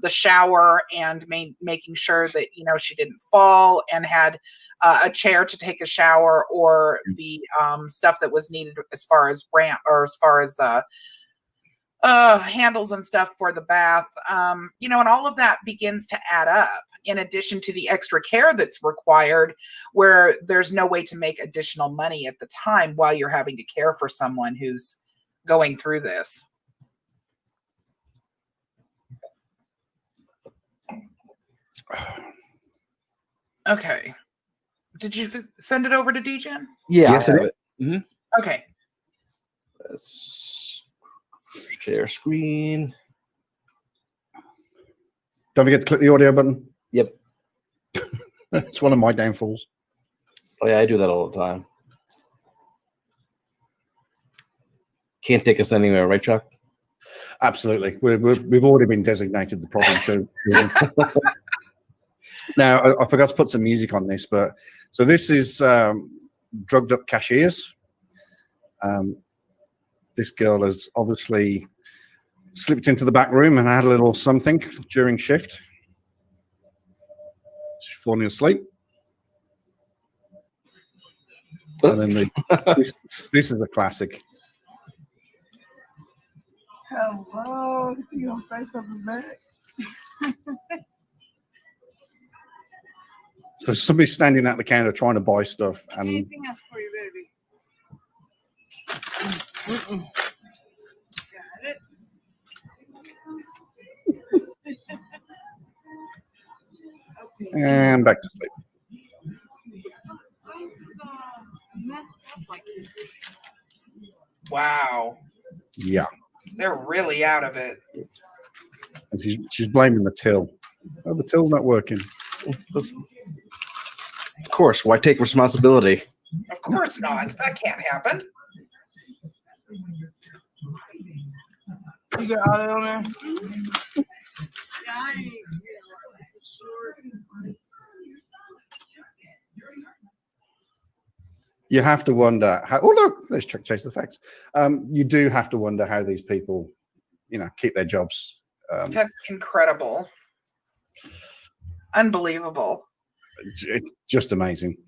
shower, and making sure that she didn't fall, and had a chair to take a shower, or the stuff that was needed as far as ramp, or as far as handles and stuff for the bath, and all of that begins to add up, in addition to the extra care that's required, where there's no way to make additional money at the time while you're having to care for someone who's going through this. Okay. Did you send it over to DGen? Yeah, yes, I did. Mm-hmm. Okay. Let's share screen. Don't forget to click the audio button. Yep. It's one of my downfalls. Oh yeah, I do that all the time. Can't take us anywhere, right, Chuck? Absolutely. We've already been designated the problem show. Now, I forgot to put some music on this, but so this is drugged up cashiers. This girl has obviously slipped into the back room and had a little something during shift. She's falling asleep. And then this is a classic. Hello, is he gonna say something back? So somebody's standing at the counter trying to buy stuff, and Anything else for you, baby? And back to sleep. Wow. Yeah. They're really out of it. And she's blaming the till. Oh, the till's not working. Of course. Why take responsibility? Of course not. That can't happen. You got all that on there? You have to wonder how. Oh look, let's chase the facts. You do have to wonder how these people, keep their jobs. That's incredible. Unbelievable. It's just amazing.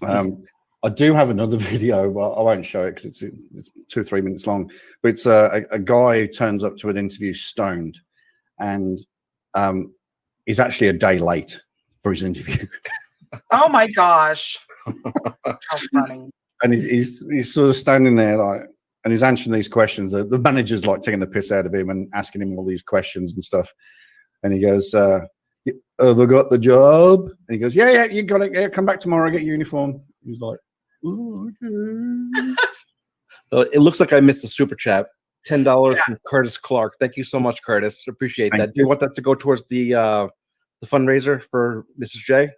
I do have another video, but I won't show it because it's 2 or 3 minutes long. But it's a guy who turns up to an interview stoned, and he's actually a day late for his interview. Oh my gosh. How funny. And he's sort of standing there and he's answering these questions. The manager's like taking the piss out of him and asking him all these questions and stuff. And he goes, have I got the job? And he goes, yeah, you got it. Yeah, come back tomorrow, get your uniform. He's like, oh, okay. It looks like I missed the super chat. $10 from Curtis Clark. Thank you so much, Curtis. Appreciate that. Do you want that to go towards the fundraiser for Mrs. J?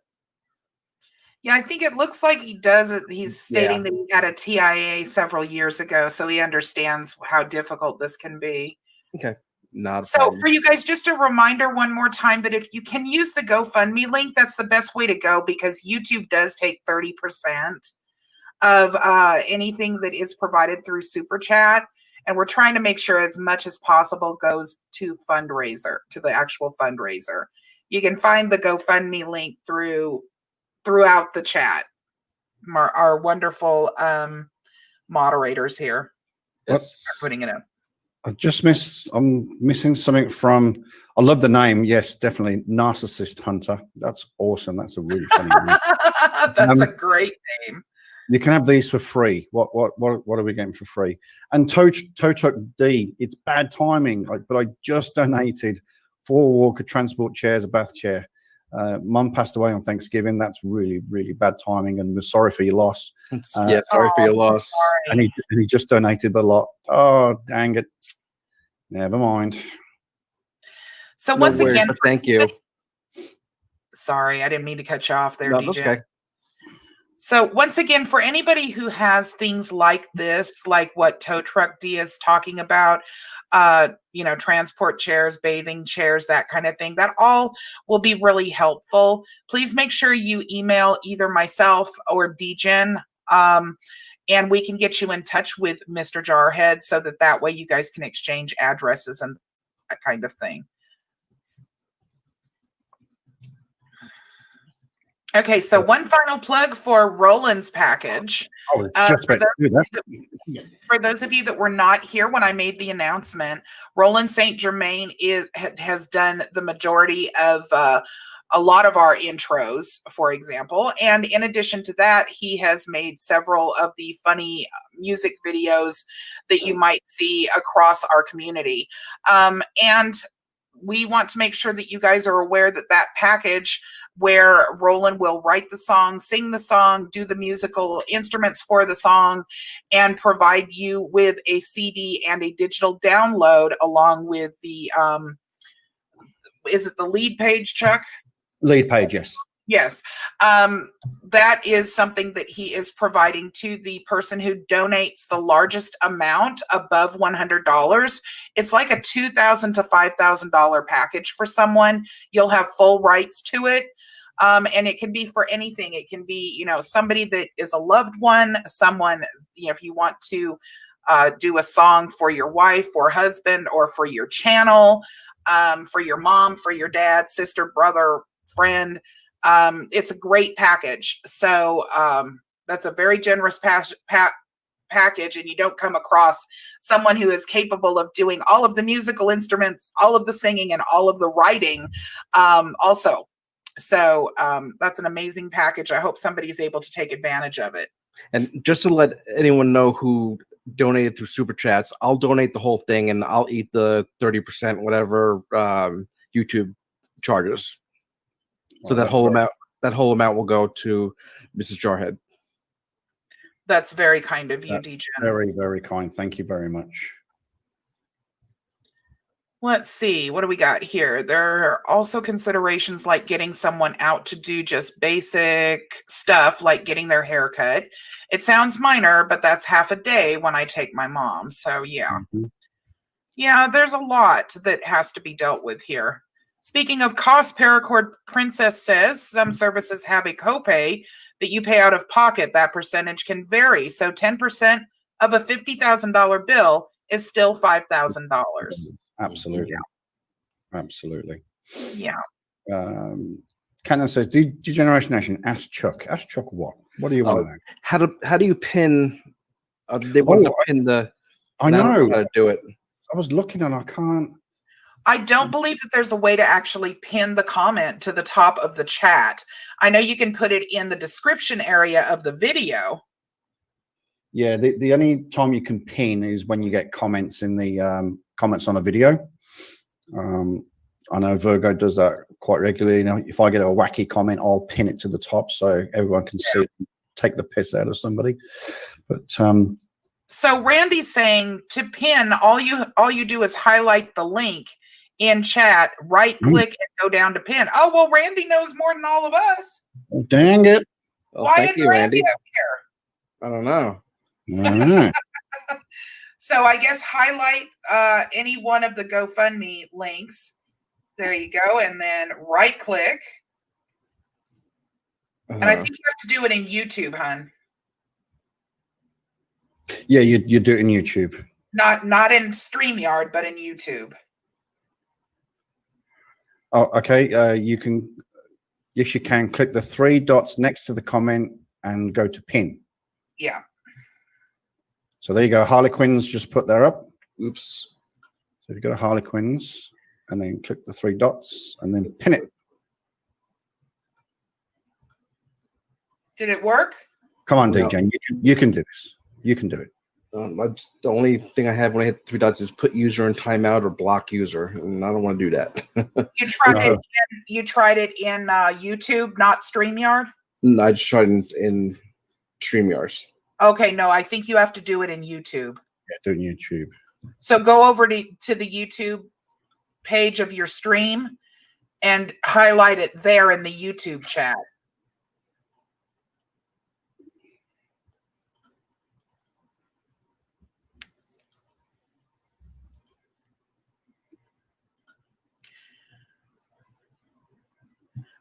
Yeah, I think it looks like he does it. He's stating that he got a TIA several years ago, so he understands how difficult this can be. Okay. Not so for you guys, just a reminder one more time that if you can use the GoFundMe link, that's the best way to go, because YouTube does take 30% of anything that is provided through Super Chat. And we're trying to make sure as much as possible goes to Fundraiser, to the actual fundraiser. You can find the GoFundMe link throughout the chat. Our wonderful moderators here are putting it up. I'm missing something from, I love the name. Yes, definitely. Narcissist Hunter. That's awesome. That's a really funny name. That's a great name. You can have these for free. What are we getting for free? And Tow Truck D, it's bad timing, but I just donated 4 Walker transport chairs, a bath chair. Mum passed away on Thanksgiving. That's really, really bad timing, and we're sorry for your loss. Sorry for your loss. And he just donated the lot. Oh, dang it. Never mind. So once again, thank you. Sorry, I didn't mean to cut you off there, No, DJ. okay. So once again, for anybody who has things like this, like what Tow Truck D is talking about, transport chairs, bathing chairs, that kind of thing, that all will be really helpful. Please make sure you email either myself or DGen, and we can get you in touch with Mr. Jarhead so that way you guys can exchange addresses and that kind of thing. Okay, so one final plug for Roland's package. Oh, just about to do that. For those of you that were not here when I made the announcement, Roland St. Germain has done the majority of a lot of our intros, for example. And in addition to that, he has made several of the funny music videos that you might see across our community. And we want to make sure that you guys are aware that package where Roland will write the song, sing the song, do the musical instruments for the song, and provide you with a CD and a digital download along with the, is it the lead page, Chuck? Lead page, yes. Yes. That is something that he is providing to the person who donates the largest amount above $100. It's like a $2,000 to $5,000 package for someone. You'll have full rights to it. And it can be for anything. It can be, somebody that is a loved one, someone, if you want to do a song for your wife or husband or for your channel, for your mom, for your dad, sister, brother, friend. It's a great package. So that's a very generous package, and you don't come across someone who is capable of doing all of the musical instruments, all of the singing, and all of the writing also. So that's an amazing package. I hope somebody's able to take advantage of it. And just to let anyone know who donated through super chats, I'll donate the whole thing, and I'll eat the 30% whatever YouTube charges. So that whole amount will go to Mrs. Jarhead. That's very kind of you, That's DJ. very, very kind. Thank you very much. Let's see, what do we got here? There are also considerations like getting someone out to do just basic stuff like getting their hair cut. It sounds minor, but that's half a day when I take my mom. So yeah. Mm-hmm. Yeah, there's a lot that has to be dealt with here. Speaking of cost, Paracord Princess says some services have a copay that you pay out of pocket. That percentage can vary. So 10% of a $50,000 bill is still $5,000. Absolutely. Yeah. Absolutely. Yeah. Cannon says, Degeneration Nation, ask Chuck. Ask Chuck what? What do you want to know? How do you pin? They want to pin the. I know. How to do it. I was looking and I can't. I don't believe that there's a way to actually pin the comment to the top of the chat. I know you can put it in the description area of the video. Yeah, the only time you can pin is when you get comments in the comments on a video. I know Virgo does that quite regularly. You know, if I get a wacky comment, I'll pin it to the top so everyone can see it and take the piss out of somebody. But so Randy's saying to pin, all you do is highlight the link in chat, right click and go down to pin. Oh well, Randy knows more than all of us. Dang it! Well, Why thank is you, Randy Randy. up here? I don't know. So I guess highlight any one of the GoFundMe links. There you go, and then right click. And I think you have to do it in YouTube, hon. Yeah, you do it in YouTube. Not in StreamYard, but in YouTube. Oh, okay. You can, yes, you can click the 3 dots next to the comment and go to pin. Yeah. So there you go. Harlequins just put that up. Oops. So if you go to Harlequins and then click the 3 dots and then pin it. Did it work? Come on, No. DJ. You can do this. You can do it. The only thing I have when I hit 3 dots is put user in timeout or block user, and I don't want to do that. You tried it in YouTube, not StreamYard? No, I just tried in StreamYards. Okay, no, I think you have to do it in YouTube. Yeah, do it in YouTube. So go over to the YouTube page of your stream and highlight it there in the YouTube chat.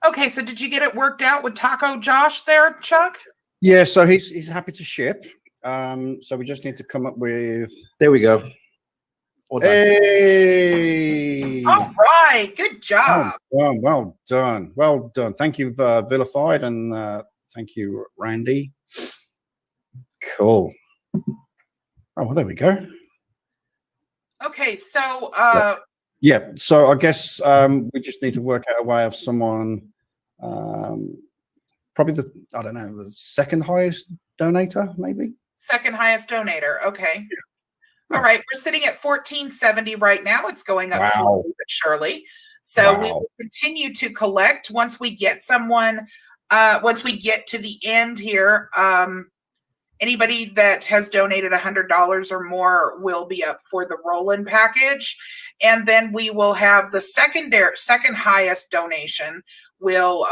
Okay, so did you get it worked out with Taco Josh there, Chuck? Yeah, so he's happy to ship. So we just need to come up with. There we go. Hey! All right, good job. Well done. Thank you, Vilified, and thank you, Randy. Cool. Oh, well, there we go. Okay, so yeah. So I guess we just need to work out a way of someone. Probably the second highest donator, maybe. Second highest donator. Okay. Yeah. All right. We're sitting at 1470 right now. It's going up slowly but surely. So we will continue to collect once we get someone. Once we get to the end here, anybody that has donated $100 or more will be up for the roll-in package, and then we will have the second highest donation will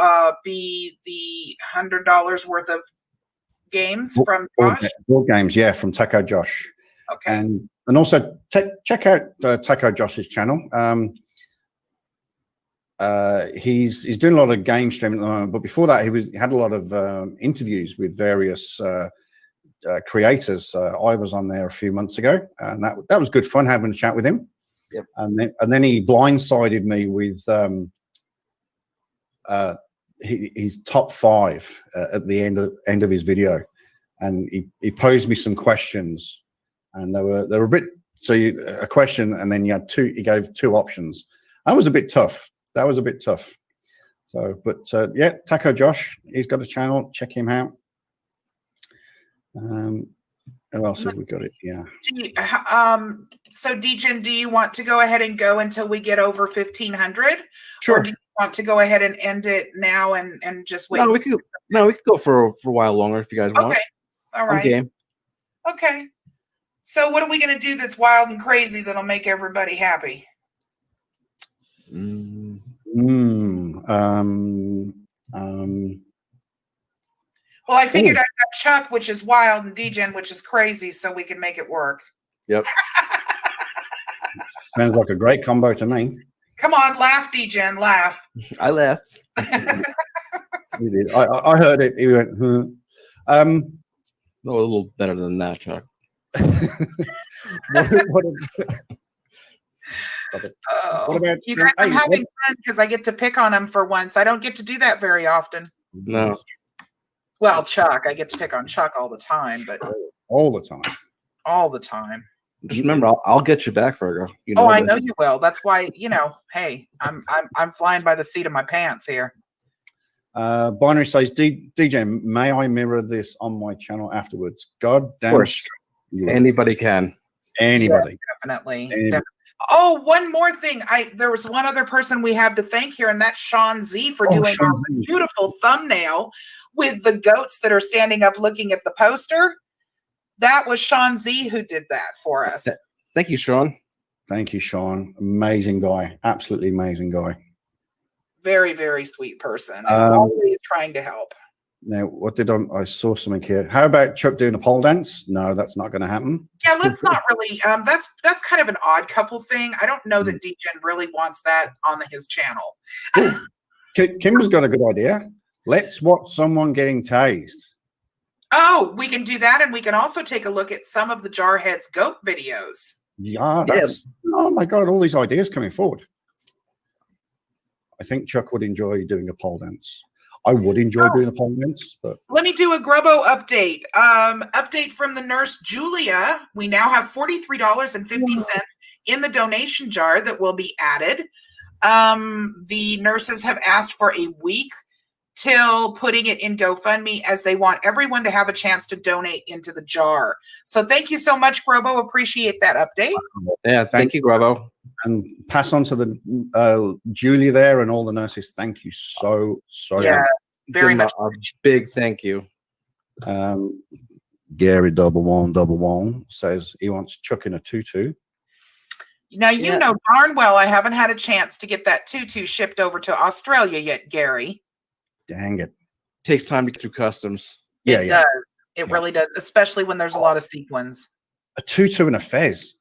be the $100 worth of games from Josh. Board games, yeah, from Taco Josh. Okay. And also check out Taco Josh's channel. He's doing a lot of game streaming at the moment, but before that he had a lot of interviews with various creators. I was on there a few months ago, and that was good fun having a chat with him. Yep. And then he blindsided me with his top 5 at the end of his video, and he posed me some questions, and they were a bit a question, and then he gave 2 options. That was a bit tough. So, but yeah, Taco Josh, he's got a channel. Check him out. Who else have we got it? Yeah. So Degen, do you want to go ahead and go until we get over 1,500? Sure. Or do you want to go ahead and end it now and just wait? No, we could go for a while longer if you guys want. Okay. All right. I'm game. Okay. So what are we going to do that's wild and crazy that'll make everybody happy? Well, I figured I've got Chuck, which is wild, and Degen, which is crazy, so we can make it work. Yep. Sounds like a great combo to me. Come on, laugh, Degen, laugh. I laughed. You did. I heard it. He went, No, a little better than that, Chuck. what about you guys? I'm having fun because I get to pick on him for once. I don't get to do that very often. No. Well, Chuck, I get to pick on Chuck all the time, but all the time. All the time. Just remember, I'll get you back, Virgo. You know I know you will. That's why, hey, I'm flying by the seat of my pants here. Binary says, DJ, may I mirror this on my channel afterwards? God damn. Of course. Anybody can. Anybody. Yeah, definitely. Anybody. Oh, one more thing. There was one other person we have to thank here, and that's Sean Z for doing our beautiful thumbnail with the goats that are standing up looking at the poster. That was Sean Z who did that for us. Thank you, Sean. Thank you, Sean. Amazing guy. Absolutely amazing guy. Very, very sweet person. Always trying to help. Now, what did I saw something here. How about Chuck doing a pole dance? No, that's not going to happen. Yeah, let's not really. That's kind of an odd couple thing. I don't know that Degen really wants that on his channel. Kimber's got a good idea. Let's watch someone getting tased. Oh, we can do that, and we can also take a look at some of the Jarhead's goat videos. Yeah, oh my God, all these ideas coming forward. I think Chuck would enjoy doing a pole dance. I would enjoy doing a pole dance, but let me do a Grubbo update. Update from the nurse Julia. We now have $43.50 in the donation jar that will be added. The nurses have asked for a week till putting it in GoFundMe, as they want everyone to have a chance to donate into the jar. So thank you so much, Grubbo. Appreciate that update. Yeah, thank you, Grubbo. And pass on to the Julia there and all the nurses. Thank you so much. Very much. A big thank you. Gary #111 says he wants Chuck in a tutu. Now, you know darn well I haven't had a chance to get that tutu shipped over to Australia yet, Gary. Dang it. Takes time to get through customs. It does. It really does, especially when there's a lot of sequins. A tutu and a fez.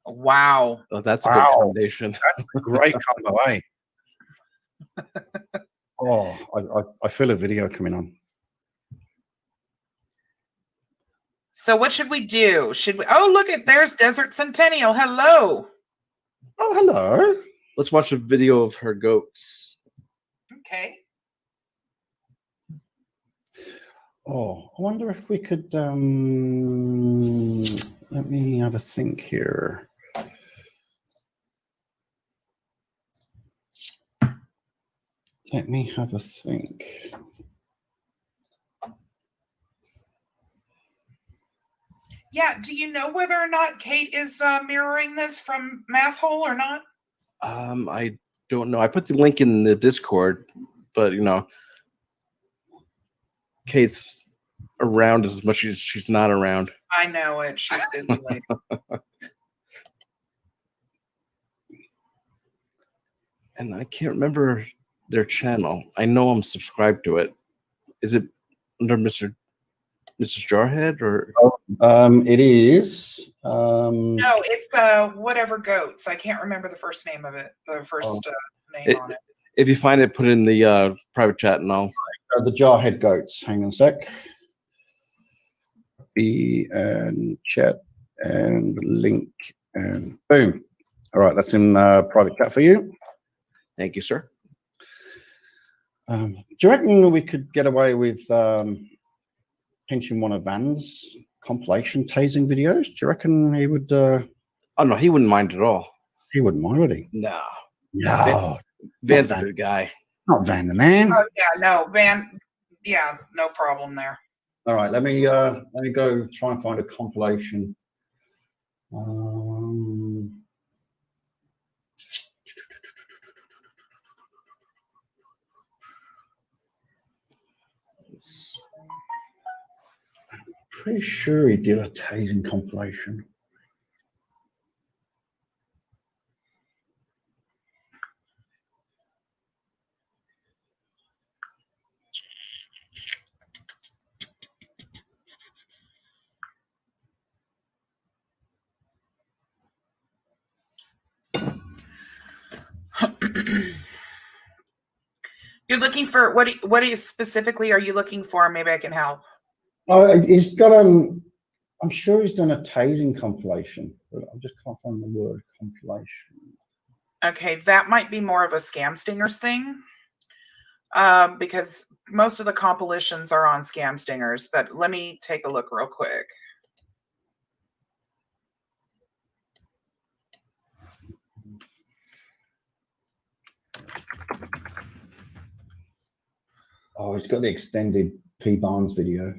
Wow. Oh, that's a good foundation. That's a great combo, eh? I feel a video coming on. So what should we do? Should we? Oh, look at there's Desert Centennial. Hello. Oh, hello. Let's watch a video of her goats. Okay. Oh, I wonder if we could let me have a think here. Let me have a think. Yeah, do you know whether or not Kate is mirroring this from Masshole or not? I don't know. I put the link in the Discord, but Kate's around as much as she's not around. I know it. She's busy lady. And I can't remember their channel. I know I'm subscribed to it. Is it under Mrs. Jarhead or? It is. No, it's whatever goats. I can't remember the first name of it. The first name on it. If you find it, put it in the private chat, and I'll. The Jarhead goats. Hang on a sec. Be and chat and link and boom. All right, that's in private chat for you. Thank you, sir. Do you reckon we could get away with pinching one of Van's compilation tasing videos? Do you reckon he would? Oh no, he wouldn't mind at all. He wouldn't mind, would he? No. No. Van's a good guy. Not Van the man. Oh yeah, no Van. Yeah, no problem there. All right, let me go try and find a compilation. Pretty sure he did a tasing compilation. You're looking for what specifically are you looking for? Maybe I can help. He's got I'm sure he's done a tasing compilation, but I just can't find the word compilation. Okay, that might be more of a Scam Stingers thing, because most of the compilations are on Scam Stingers. But let me take a look real quick. Oh, he's got the extended P. Barnes video.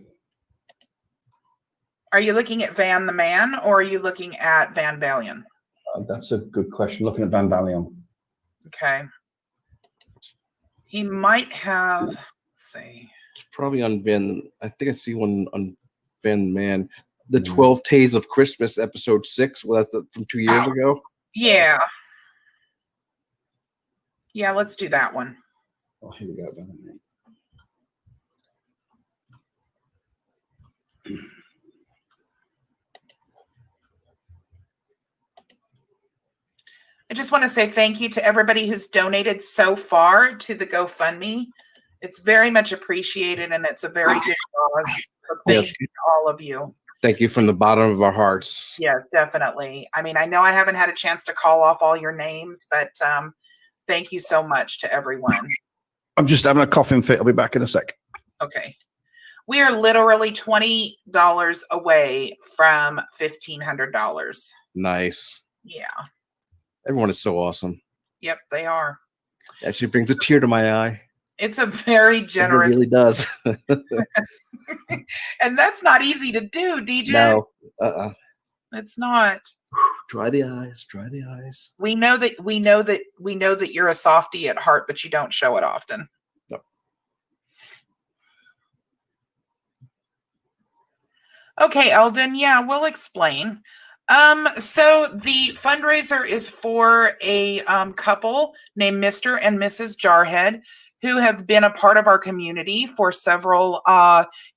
Are you looking at Van the Man or are you looking at Van Balion? That's a good question. Looking at Van Balion. Okay. He might have, let's see. It's probably on Van. I think I see one on Van Man. The 12 Days of Christmas, episode 6. Well, that's from 2 years ago. Yeah. Yeah, let's do that one. Oh, here we go, Van Man. I just want to say thank you to everybody who's donated so far to the GoFundMe. It's very much appreciated, and it's a very good cause. So thank you to all of you. Thank you from the bottom of our hearts. Yeah, definitely. I mean, I know I haven't had a chance to call off all your names, but thank you so much to everyone. I'm just having a coughing fit. I'll be back in a sec. Okay. We are literally $20 away from $1,500. Nice. Yeah. Everyone is so awesome. Yep, they are. Actually brings a tear to my eye. It's a very generous. It really does. And that's not easy to do, DJ. No. It's not. Dry the eyes. Dry the eyes. We know that you're a softie at heart, but you don't show it often. No. Okay, Eldon. Yeah, we'll explain. So the fundraiser is for a couple named Mr. and Mrs. Jarhead, who have been a part of our community for several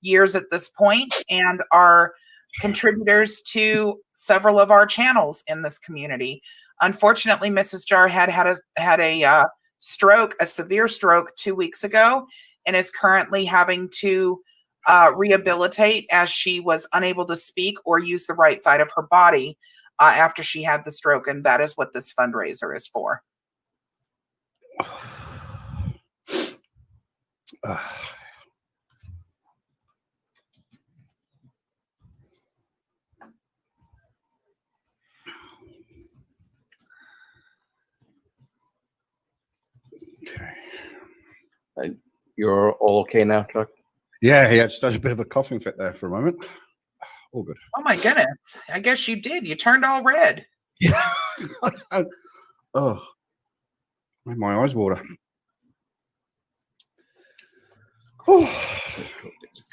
years at this point and are contributors to several of our channels in this community. Unfortunately, Mrs. Jarhead had a stroke, a severe stroke 2 weeks ago, and is currently having to rehabilitate as she was unable to speak or use the right side of her body after she had the stroke. And that is what this fundraiser is for. Okay. You're all okay now, Chuck? Yeah, he had just had a bit of a coughing fit there for a moment. All good. Oh my goodness. I guess you did. You turned all red. Yeah. Oh, made my eyes water. Oh.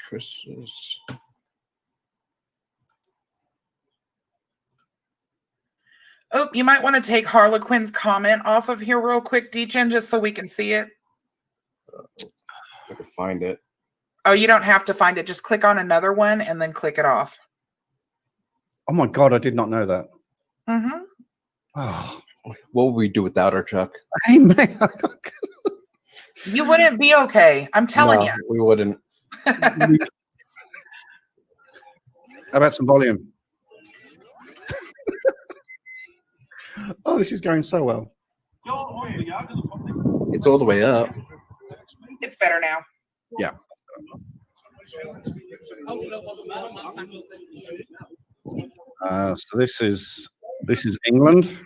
Christmas. Oh, you might want to take Harlequin's comment off of here real quick, D-Gen, just so we can see it. I can find it. Oh, you don't have to find it. Just click on another one and then click it off. Oh my God, I did not know that. Mm-hmm. Oh. What would we do without her, Chuck? Hey, man. You wouldn't be okay. I'm telling you. We wouldn't. How about some volume? Oh, this is going so well. It's all the way up. It's better now. Yeah. So this is England.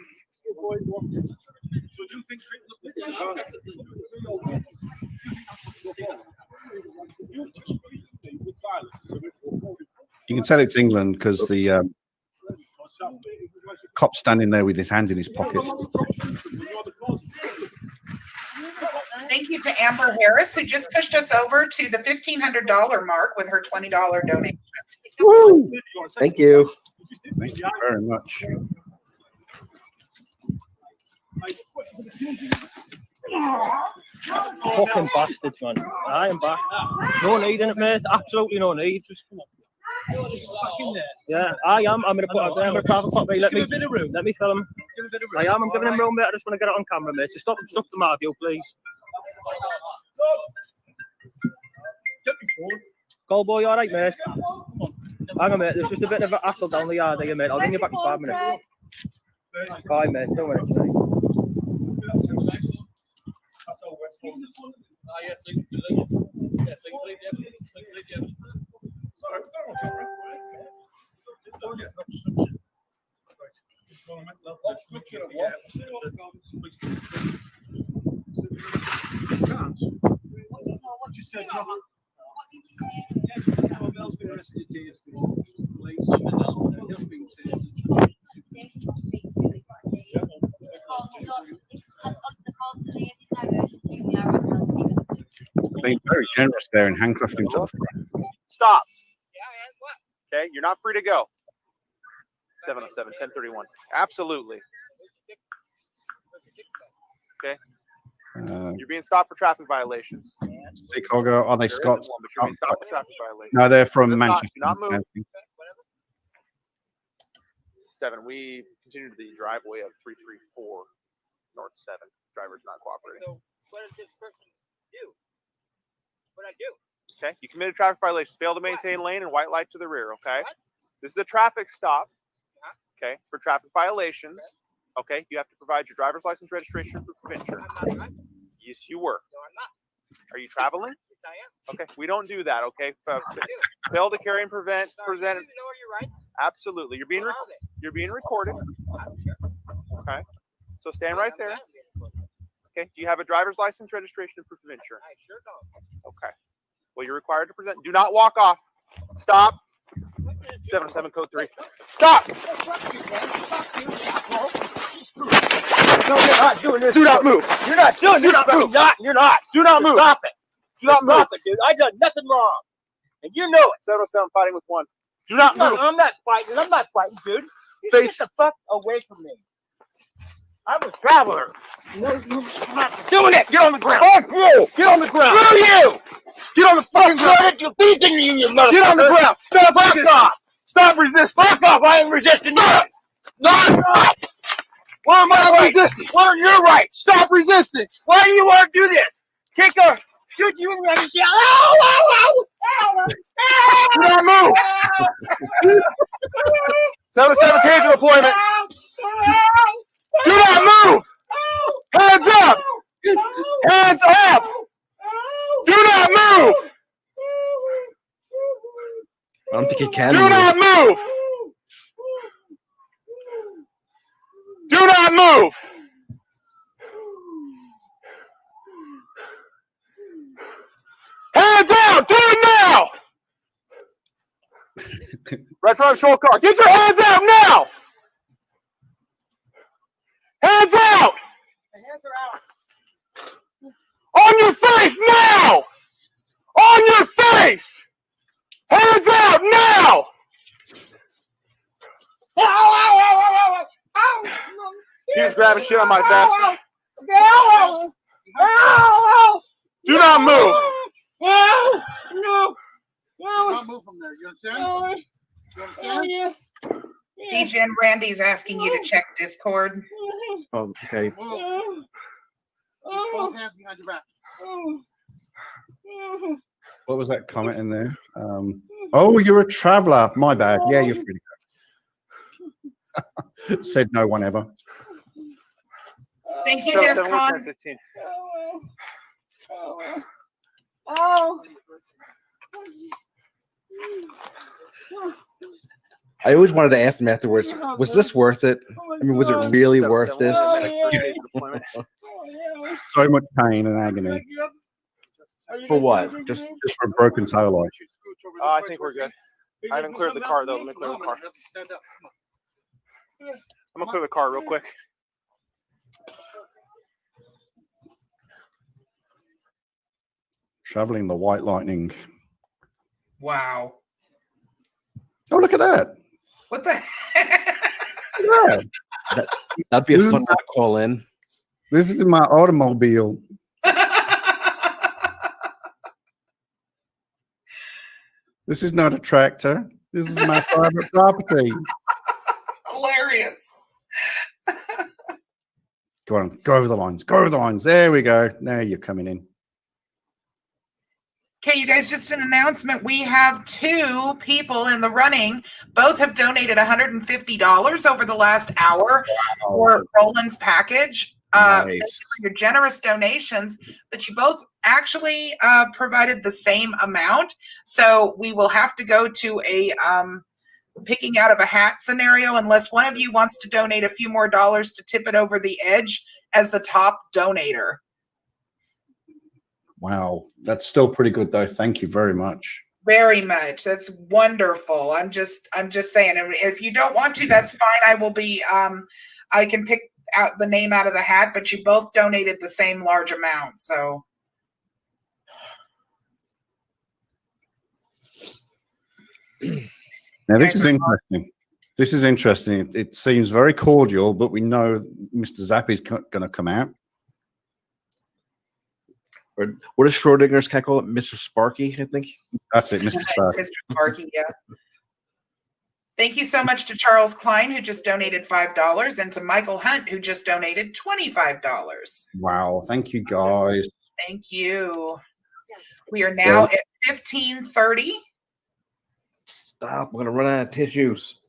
You can tell it's England because the cop's standing there with his hands in his pockets. Thank you to Amber Harris, who just pushed us over to the $1,500 mark with her $20 donation. Woo! Thank you. Thank you very much. Fucking bastards, man. I am back. No need in it, mate. Absolutely no need. Just come on. Yeah, I am. I'm gonna private copy. Let me film. I am. I'm giving him room, mate. I just want to get it on camera, mate. So stop the Mario, please. Go, boy. All right, mate. Hang on, mate. There's just a bit of a hassle down the yard here, mate. I'll ring you back in 5 minutes. All right, mate. 2 minutes, mate. Being very generous there and handcuffed him to the front. Stop. Okay, you're not free to go. 707, 1031. Absolutely. Okay. You're being stopped for traffic violations. Chicago, are they Scots? But you're being stopped for traffic violations. No, they're from Do Manchester. not move. 7. We continue to the driveway of 334 North 7. Driver's not cooperating. So what does this person do? What I do? Okay, you committed traffic violation. Fail to maintain lane and white light to the rear. Okay, this is a traffic stop. Okay, for traffic violations. Okay, you have to provide your driver's license, registration, and proof of insurance. Yes, you were. No, I'm not. Are you traveling? Yes, I am. Okay, we don't do that. Okay, fail to carry and present. You know you're right. Absolutely, you're being recorded. Okay, so stand right there. Okay, do you have a driver's license, registration, and proof of insurance? I sure don't. Okay. Well, you're required to present. Do not walk off. Stop. 707 code 3. Stop. No, you're not doing this. Do not move. You're not doing this. Move. You're not. Do not move. Stop it. Do not move. Stop it, dude. I done nothing wrong. And you know it. 707 fighting with 1. Do not No, move. I'm not fighting, dude. You Face. get the fuck away from me. I'm a traveler. No, you're not doing it. Get on the ground. Fuck you. Get on the ground. Screw you. Get on the fucking ground. What you beating you, you motherfucker? Get on the ground. Stop resisting. off. Stop resisting. Fuck off. I am resisting you. Stop. Where am I Stop right? resisting. What are your rights? Stop resisting. Why do you want to do this? Kick her. Shoot you in the shell. Ow, ow, ow. Do not move. 707 taser deployment. Do not move. Hands up. Hands up. Do not move. I don't think he can. Do not move. Do not move. Hands out. Do it now. Right front of show car. Get your hands out now. Hands out. The hands are out. On your face now. On your face. Hands out now. Ow, ow, ow, ow, ow, ow. He's grabbing shit on my vest. Ow, ow, ow, ow. Do not move. Ow, no. Don't move from there. You understand? You understand? DJ Randy's asking you to check Discord. Okay. Move. Keep both hands behind your back. What was that comment in there? Oh, you're a traveler. My bad. Yeah, you're free to go. Said no one ever. Thank you, 707 DEFCON. 1015. I always wanted to ask them afterwards, was this worth it? I mean, was it really worth this? So much pain and agony For what? Just for a broken toe light. I think we're good. I haven't cleared the car though. Let me clear the car. I'm gonna clear the car real quick. Traveling the White Lightning. Wow. Oh, look at that. What the Yeah. That'd be a fun one to call in. This is my automobile. This is not a tractor. This is my private property. Hilarious. Go on, go over the lines. Go over the lines. There we go. Now you're coming in. Okay, you guys, just an announcement. We have 2 people in the running. Both have donated $150 over the last hour for Roland's package. Thank you for your generous donations, but you both actually provided the same amount. So we will have to go to a picking out of a hat scenario unless one of you wants to donate a few more dollars to tip it over the edge as the top donator. Wow, that's still pretty good though. Thank you very much. Very much. That's wonderful. I'm just saying, if you don't want to, that's fine. I will be I can pick out the name out of the hat, but you both donated the same large amount. So now this is interesting. This is interesting. It seems very cordial, but we know Mr. Zappy's going to come out. Or what does Schrodinger's cat call it? Mr. Sparky, I think. That's it, Mr. Sparky. Mr. Sparky, yeah. Thank you so much to Charles Klein, who just donated $5, and to Michael Hunt, who just donated $25. Wow, thank you guys. Thank you. We are now at 15:30. Stop! I'm gonna run out of tissues.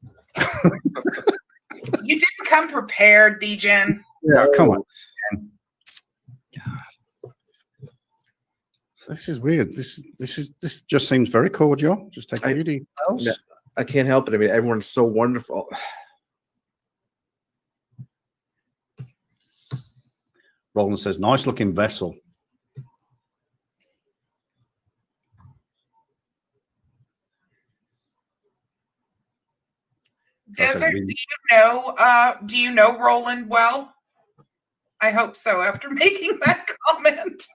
You didn't come prepared, DGen. Yeah, come on. God. This is weird. This just seems very cordial. Just take a few details. Yeah, I can't help it. I mean, everyone's so wonderful. Roland says, "Nice looking vessel." Desert, do you know Roland well? I hope so after making that comment.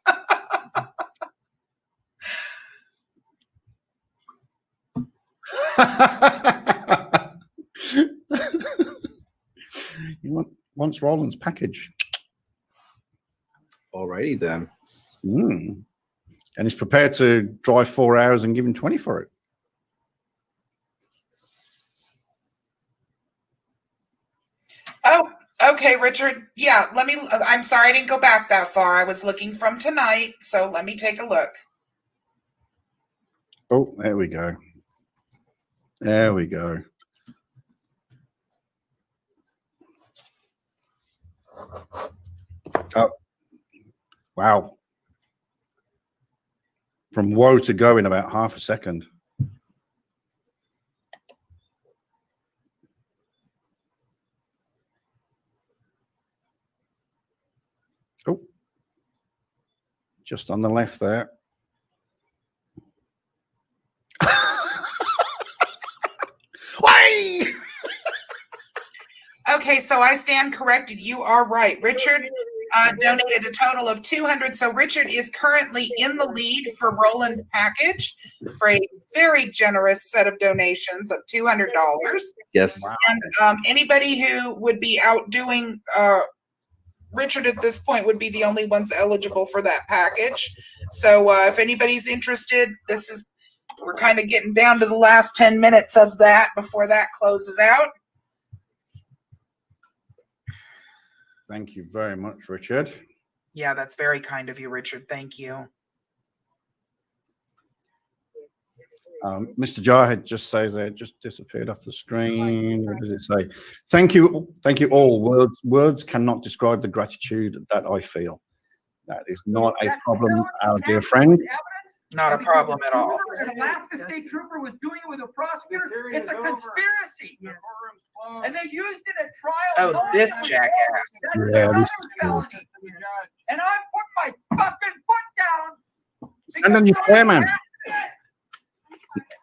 You wants Roland's package. Alrighty then. And he's prepared to drive 4 hours and give him 20 for it. Oh, okay, Richard. Yeah, I'm sorry I didn't go back that far. I was looking from tonight, so let me take a look. Oh, there we go. There we go. Oh, wow. From woe to go in about half a second. Oh, just on the left there. Why? Okay, so I stand corrected. You are right. Richard donated a total of 200. So Richard is currently in the lead for Roland's package for a very generous set of donations of $200. Yes. And anybody who would be outdoing Richard at this point would be the only ones eligible for that package. So if anybody's interested, we're kind of getting down to the last 10 minutes of that before that closes out. Thank you very much, Richard. Yeah, that's very kind of you, Richard. Thank you. Mr. Jarhead just says it just disappeared off the screen. What does it say? Thank you all. Words cannot describe the gratitude that I feel. That is not a problem, our dear friend. Not a problem at all. An Alaska State Trooper was doing it with a prosecutor. It's a conspiracy. And they used it at trial. Oh, this jackass. Yeah, this felony. And I put my fucking foot down. Stand on your chair, man.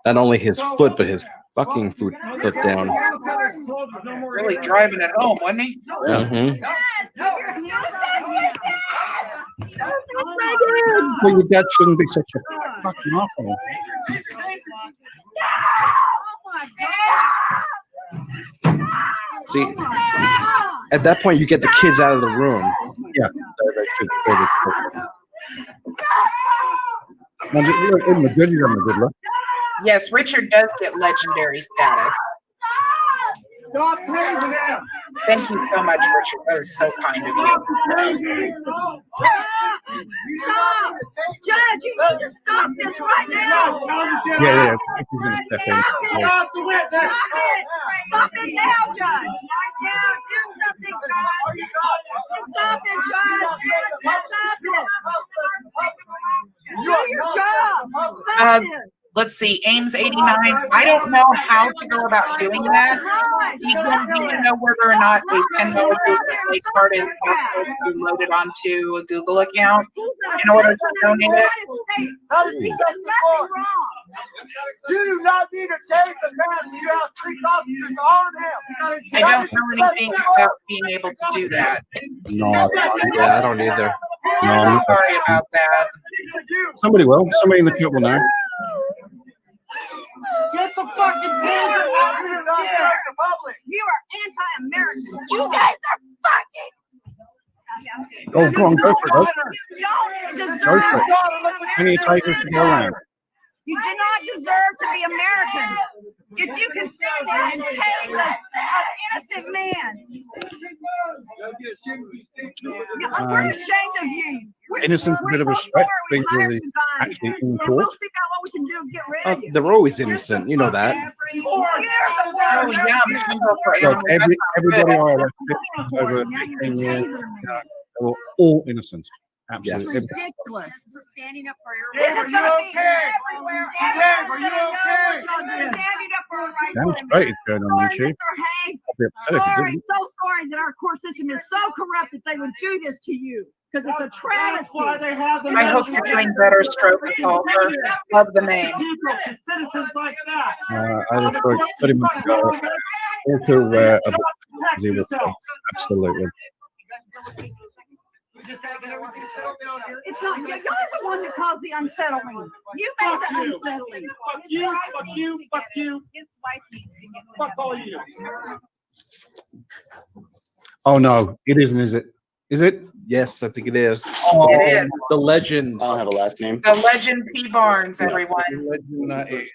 Not only his foot, but his fucking foot down. Really driving it home, wasn't he? Mhm. Well, your dad shouldn't be such a fucking asshole. See, at that point, you get the kids out of the room. Yeah, they should. In the good, you're in the good luck. Yes, Richard does get legendary status. Stop praising him. Thank you so much, Richard. That is so kind of you. Stop! Judge, you need to stop this right now! Yeah. He's gonna step in. Stop it! Stop it now, Judge! Right now, do something, Judge! Stop it, Judge! Stop it! Do your job! Stop it! Let's see, Ames 89. I don't know how to go about doing that. He's going to know whether or not a $10 Google Play card is possible to be loaded onto a Google account in order to donate it. You do not need to take the man. You have 6 officers on him. I don't know anything about being able to do that. No, Yeah, I don't either. no. I'm sorry about that. Somebody will. Somebody in the chat will know. Get the fucking taser out of here, not the public. You are anti-American. You guys are fucking. Oh, go on, go for it. You don't deserve Go for it. to be Any takers to go around? You do not deserve to be Americans. If you can stand there and tase an innocent man, we're ashamed of you. Innocent, a bit of a stretch, being really actually in court. We'll see about what we can do to get rid of you. They're always innocent. You know that. You're the Oh, worst. yeah, I'm gonna go for Like animal. everybody I arrested over 15 years, they were all innocent. Absolutely. It's ridiculous. We're standing up for your Dave, rights. are you okay? Everywhere. Dave, are you okay? We're standing up for our rights. Damn straight it's going on YouTube. I'll be upset if you Sorry, didn't. so sorry that our court system is so corrupt that they would do this to you because it's a That's travesty. why they have them. I hope you're doing better, Stroke Assaulter. Love the name. Citizens like that. I was pretty much also aware of zero points. Absolutely. It's not, you're the one that caused the unsettling. You made the unsettling. Fuck you, fuck you, fuck you. His wife needs to get Fuck all you. Oh no, it isn't, is it? Is it? Yes, I think it is. It is. The legend. I don't have a last name. The legend P. Barnes, everyone. Legend that is.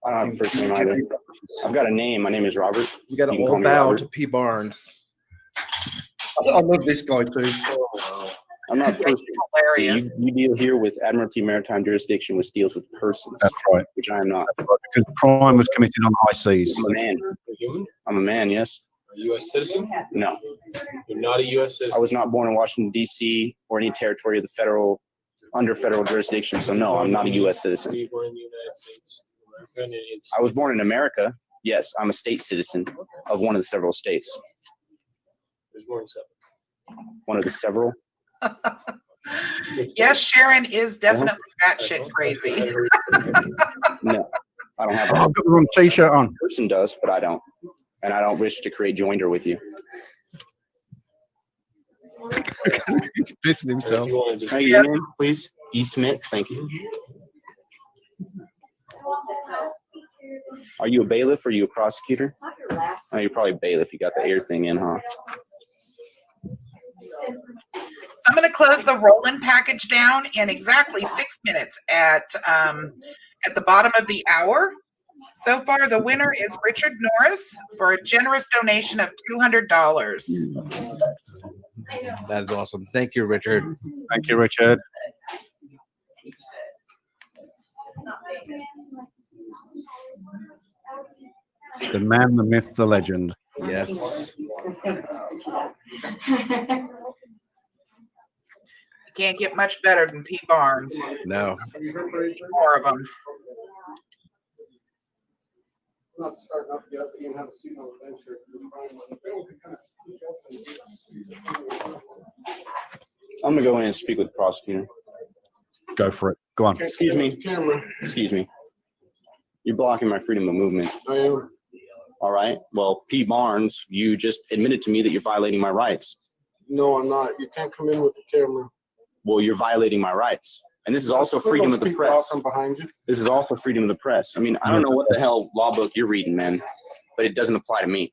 I don't have a first name either. I've got a name. My name is Robert. We got You an can call old me bow Robert. to P. Barnes. I love this guy too. I'm not a person. It's hilarious. So you deal here with Admiralty Maritime Jurisdiction, which deals with persons, That's right. which I am not. Because crime was committed on high seas. I'm a man. I'm a man, yes. Are you a U.S. citizen? No. You're not a U.S. citizen. I was not born in Washington, D.C. or any territory of the federal, under federal jurisdiction. So no, I'm not a U.S. citizen. You were in the United States. American Indian I was born in America. Yes, I'm a state citizen of one of the several states. There's more than 7. One of the several. Yes, Sharon is definitely batshit crazy. No, I don't have Oh, a I've got the wrong t-shirt on. person does, but I don't. And I don't wish to create joinder with you. He's pissing himself. If you want to just Hey, your name, please? E. Smith. Thank you. Are you a bailiff or are you a prosecutor? Oh, you're probably a bailiff. You got the air thing in, huh? So I'm going to close the roll-in package down in exactly 6 minutes at the bottom of the hour. So far, the winner is Richard Norris for a generous donation of $200. That is awesome. Thank you, Richard. Thank you, Richard. The man, the myth, the legend. Yes. Can't get much better than P. Barnes. No. More of them. I'm gonna go in and speak with the prosecutor. Go for it. Go on. Excuse me. Excuse me. You're blocking my freedom of movement. I am. All right. Well, P. Barnes, you just admitted to me that you're violating my rights. No, I'm not. You can't come in with the camera. Well, you're violating my rights. And this is also Put freedom those of the people out press. from behind you. This is also freedom of the press. I mean, I don't know what the hell law book you're reading, man, but it doesn't apply to me.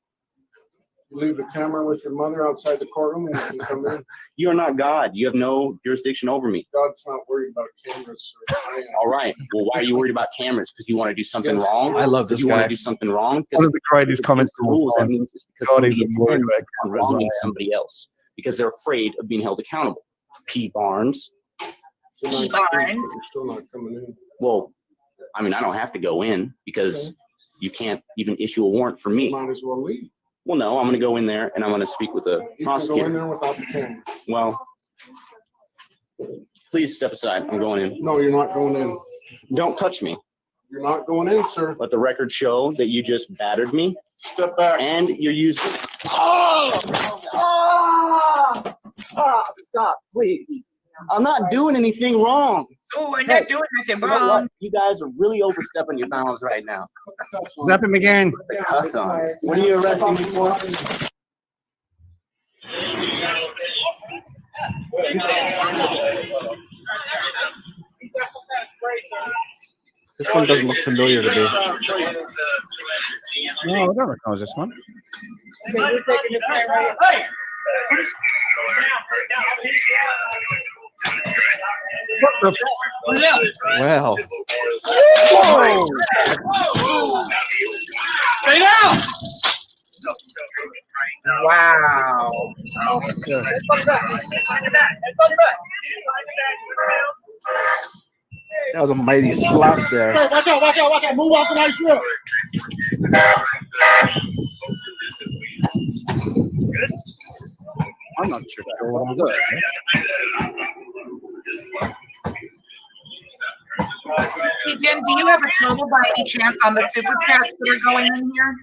You leave the camera with your mother outside the courtroom and you can come in. You are not God. You have no jurisdiction over me. God's not worried about cameras. Sir. I am. All right. Well, why are you worried about cameras? Because you want to do something wrong? I love this You want guy. to do something wrong? One of the greatest comments of all Rules, that time. means it's because God somebody isn't worried intends about on cameras, I wronging am. somebody else because they're afraid of being held accountable. P. Barnes. It's a nice Barnes. thing, but you're still not coming in. Well, I mean, I don't have to go in because you can't even issue a warrant for You me. might as well leave. Well, no, I'm going to go in there and I'm going to speak with the You can go in prosecutor. there without the camera. Well, please step aside. I'm going in. No, you're not going in. Don't touch me. You're not going in, sir. Let the record show that you just battered me Step back. and you're using. Stop, please. I'm not doing anything wrong. Oh, I'm not doing nothing You know wrong. what? You guys are really overstepping your bounds right now. Zap him again. The cuss on. What are you arresting me for? This one doesn't look familiar to me. No, I don't recognize this one. What the Wow. Stay down. Wow. That was a mighty slap there. Watch out, watch out, watch out. Move off the nice strip. I'm not sure what I'm doing. Jen, do you have a total by any chance on the super chats that are going in here?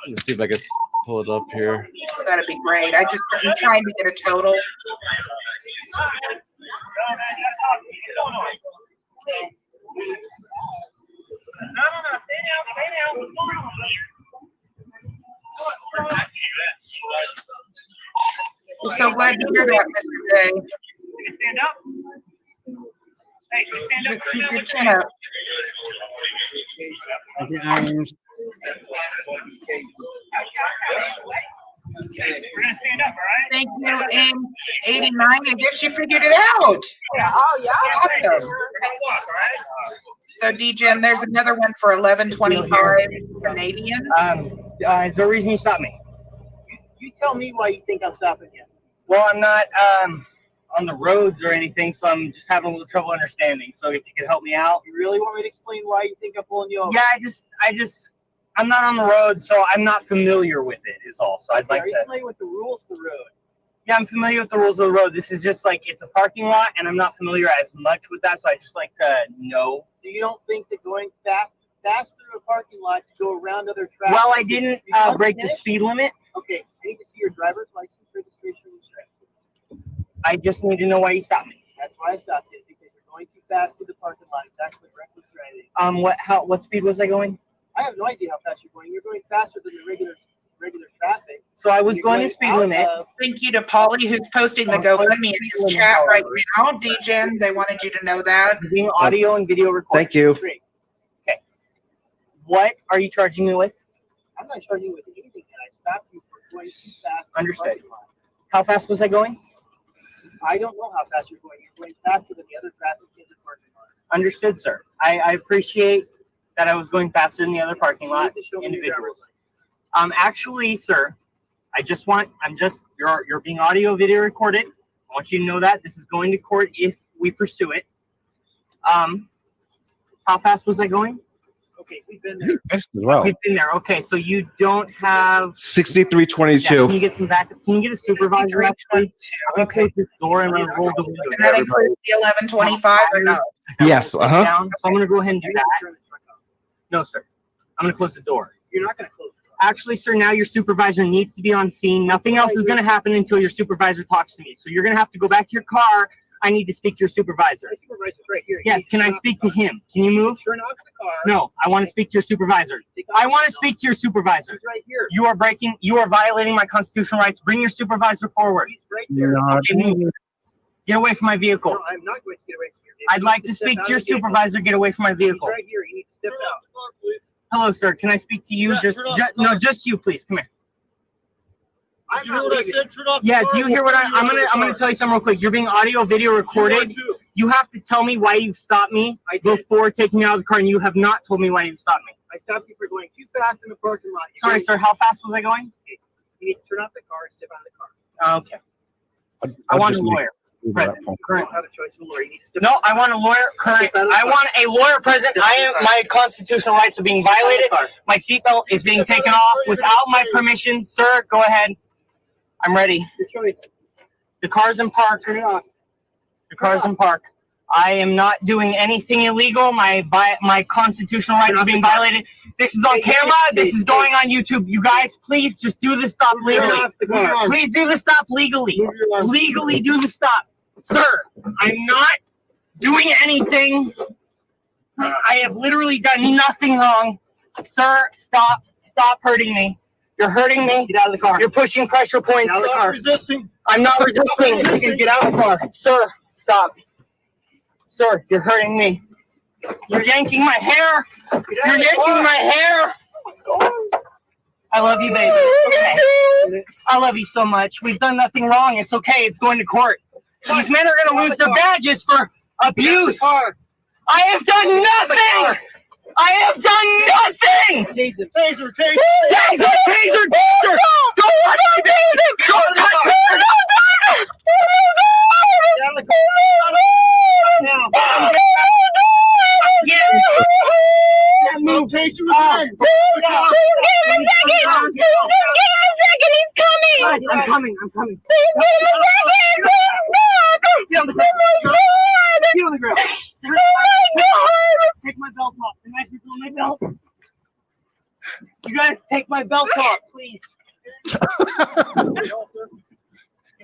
Let's see if I can pull it up here. That'd be great. I'm trying to get a total. I'm so glad to hear that, Mr. Day. Stand up. Hey, can you stand up? Keep your chin up. Thank you, Ames. We're gonna stand up, all right? Thank you, Ames 89. I guess you figured it out. Oh, yeah. Awesome. So, DGen, there's another one for 1125 Canadian. Is there a reason you stopped me? You tell me why you think I'm stopping you. Well, I'm not on the roads or anything, so I'm just having a little trouble understanding. So if you could help me out. You really want me to explain why you think I'm pulling you over? Yeah, I'm not on the road, so I'm not familiar with it is all. So I'd like Are you to. familiar with the rules of the road? Yeah, I'm familiar with the rules of the road. This is just like, it's a parking lot, and I'm not familiar as much with that, so I just like to know. So you don't think that going fast through a parking lot to go around other traffic? Well, I didn't break the speed limit. Okay, I need to see your driver's license, registration, and insurance. I just need to know why you stopped me. That's why I stopped you, because you're going too fast through the parking lot. It's actually reckless driving. What speed was I going? I have no idea how fast you're going. You're going faster than the regular traffic. So I was You're going to speed limit. Thank you to Polly, who's posting the GoFundMe in his chat right now. DGen, they wanted you to know that. Being audio and video recording. Thank you. Okay. What are you charging me with? I'm not charging you with anything, and I stopped you for going too fast. Understood. How fast was I going? I don't know how fast you're going. You're going faster than the other traffic in the parking lot. Understood, sir. I appreciate that I was going faster than the other parking You lot need to show me your driver's individuals. license. Actually, sir, you're being audio video recorded. I want you to know that this is going to court if we pursue it. How fast was I going? Okay, we've been there. Best as well. We've been there. Okay, so you don't have. 6322. Yeah, can you get some backup? Can you get a supervisor actually? I'm gonna close this door and I'm gonna roll the window. And that includes the 1125 or no? Yes, Down, so I'm gonna go ahead and do that. No, sir. I'm gonna close the door. You're not going to close the door. Actually, sir, now your supervisor needs to be on scene. Nothing else is gonna happen until your supervisor talks to me. So you're gonna have to go back to your car, I need to speak to your supervisor. My supervisor's right here. Yes, can I speak to him? Can you move? Turn off the car. No, I want to speak to your supervisor. I want to speak to your supervisor. He's right here. You are violating my constitutional rights. Bring your supervisor forward. He's right there. Okay, move. Get away from my vehicle. No, I'm not going to get away from your vehicle. I'd like to speak to your supervisor. Get away from my vehicle. He's right here. You need to step out. Hello, sir. Can I speak to you? Just you, please. Come here. Did you hear what I said? Turn off the Yeah, car. do you hear what I'm gonna tell you something real quick. You're being audio video recorded. You have to tell me why you've stopped me before taking me out of the car, and you have not told me why you've stopped me. I stopped you for going too fast in the parking lot. Sorry, sir. How fast was I going? You need to turn off the car and step out of the car. Okay. I want a lawyer. Present. Current. You have a choice of a lawyer. You need to step No, I want a lawyer. Current. I want a lawyer present. My constitutional rights are being violated. My seatbelt is being taken off without my permission. Sir, go ahead. I'm ready. Your choice. The car's in park. Turn it off. The car's in park. I am not doing anything illegal. My constitutional rights are being violated. This is on camera. This is going on YouTube. You guys, please just do the stop legally. Please do the stop legally. Legally do the stop. Sir, I'm not doing anything. I have literally done nothing wrong. Sir, stop. Stop hurting me. You're hurting me. Get out of the car. You're pushing pressure points. Get out of the car. Resisting. I'm not resisting. You can get out of the car. Sir, stop. Sir, you're hurting me. You're yanking my hair. You're yanking my hair. I love you, baby. Okay. I love you so much. We've done nothing wrong. It's okay. It's going to court. These men are going to lose their badges for abuse. I have done nothing. I have done nothing. Taser. Taser. Don't touch me. Don't touch me. Get out of the car. Now. Move. Just give him a second. He's coming. I'm coming. Please give him a second. Please stop. Get on the ground. Get on the ground. Oh my God. Take my belt off. Can I feel my belt? You guys take my belt off, please.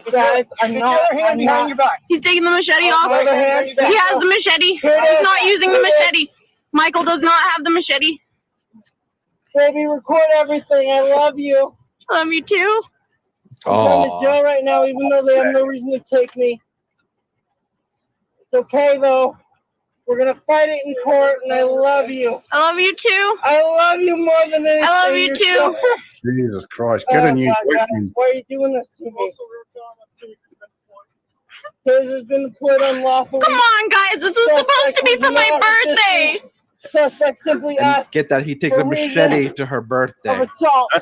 You guys, I'm not behind your back. He's taking the machete off. Other hand. He has the machete. He's not using the machete. Michael does not have the machete. Baby, record everything. I love you. I love you too. I'm in jail right now, even though they have no reason to take me. It's okay, though. We're going to fight it in court, and I love you. I love you too. I love you more than anything. I love you too. Jesus Christ, get a new boyfriend. Why are you doing this to me? Taser's been deployed unlawfully. Come on, guys. This was supposed to be for my birthday. Suspect simply And asked get that he takes a machete to her birthday. of assault.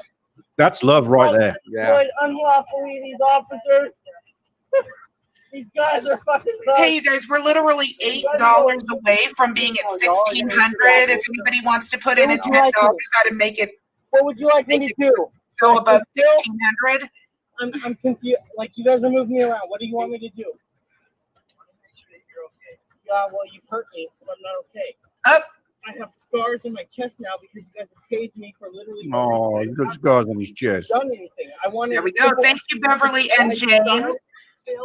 That's love right there. Yeah. Deployed unlawfully. These officers. These guys are fucking nuts. Hey, you guys, we're literally $8 away from being at 1,600. If anybody wants to put in a $10, got to make it. What would you like me to do? Go above 1,600. I'm confused. Like, you guys are moving me around. What do you want me to do? Yeah, well, you've hurt me, so I'm not okay. Up. I have scars on my chest now because you guys have tased me for literally. Oh, he's got scars on his chest. Done anything? I wanted. There we go. Thank you, Beverly and James.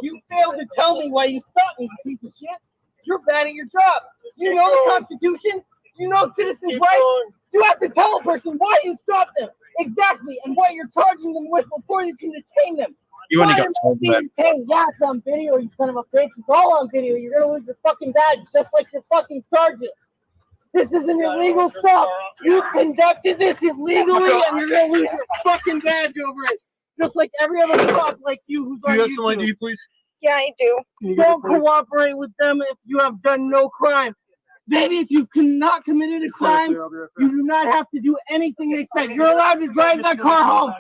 You failed to tell me why you stopped me, you piece of shit. You're bad at your job. You know the Constitution. You know citizens' rights. You have to tell a person why you stopped them exactly and what you're charging them with before you can detain them. You only Why got am I told being that. detained? Yeah, it's on video, you son of a bitch. It's all on video. You're gonna lose your fucking badge, just like your fucking charges. This is an illegal stop. You conducted this illegally, and you're gonna lose your fucking badge over it. Just like every other cop like you who's on YouTube. some ID, please? Yeah, I do. Don't cooperate with them if you have done no crime. Baby, if you cannot committed a crime, you do not have to do anything they said. You're allowed to drive that car home.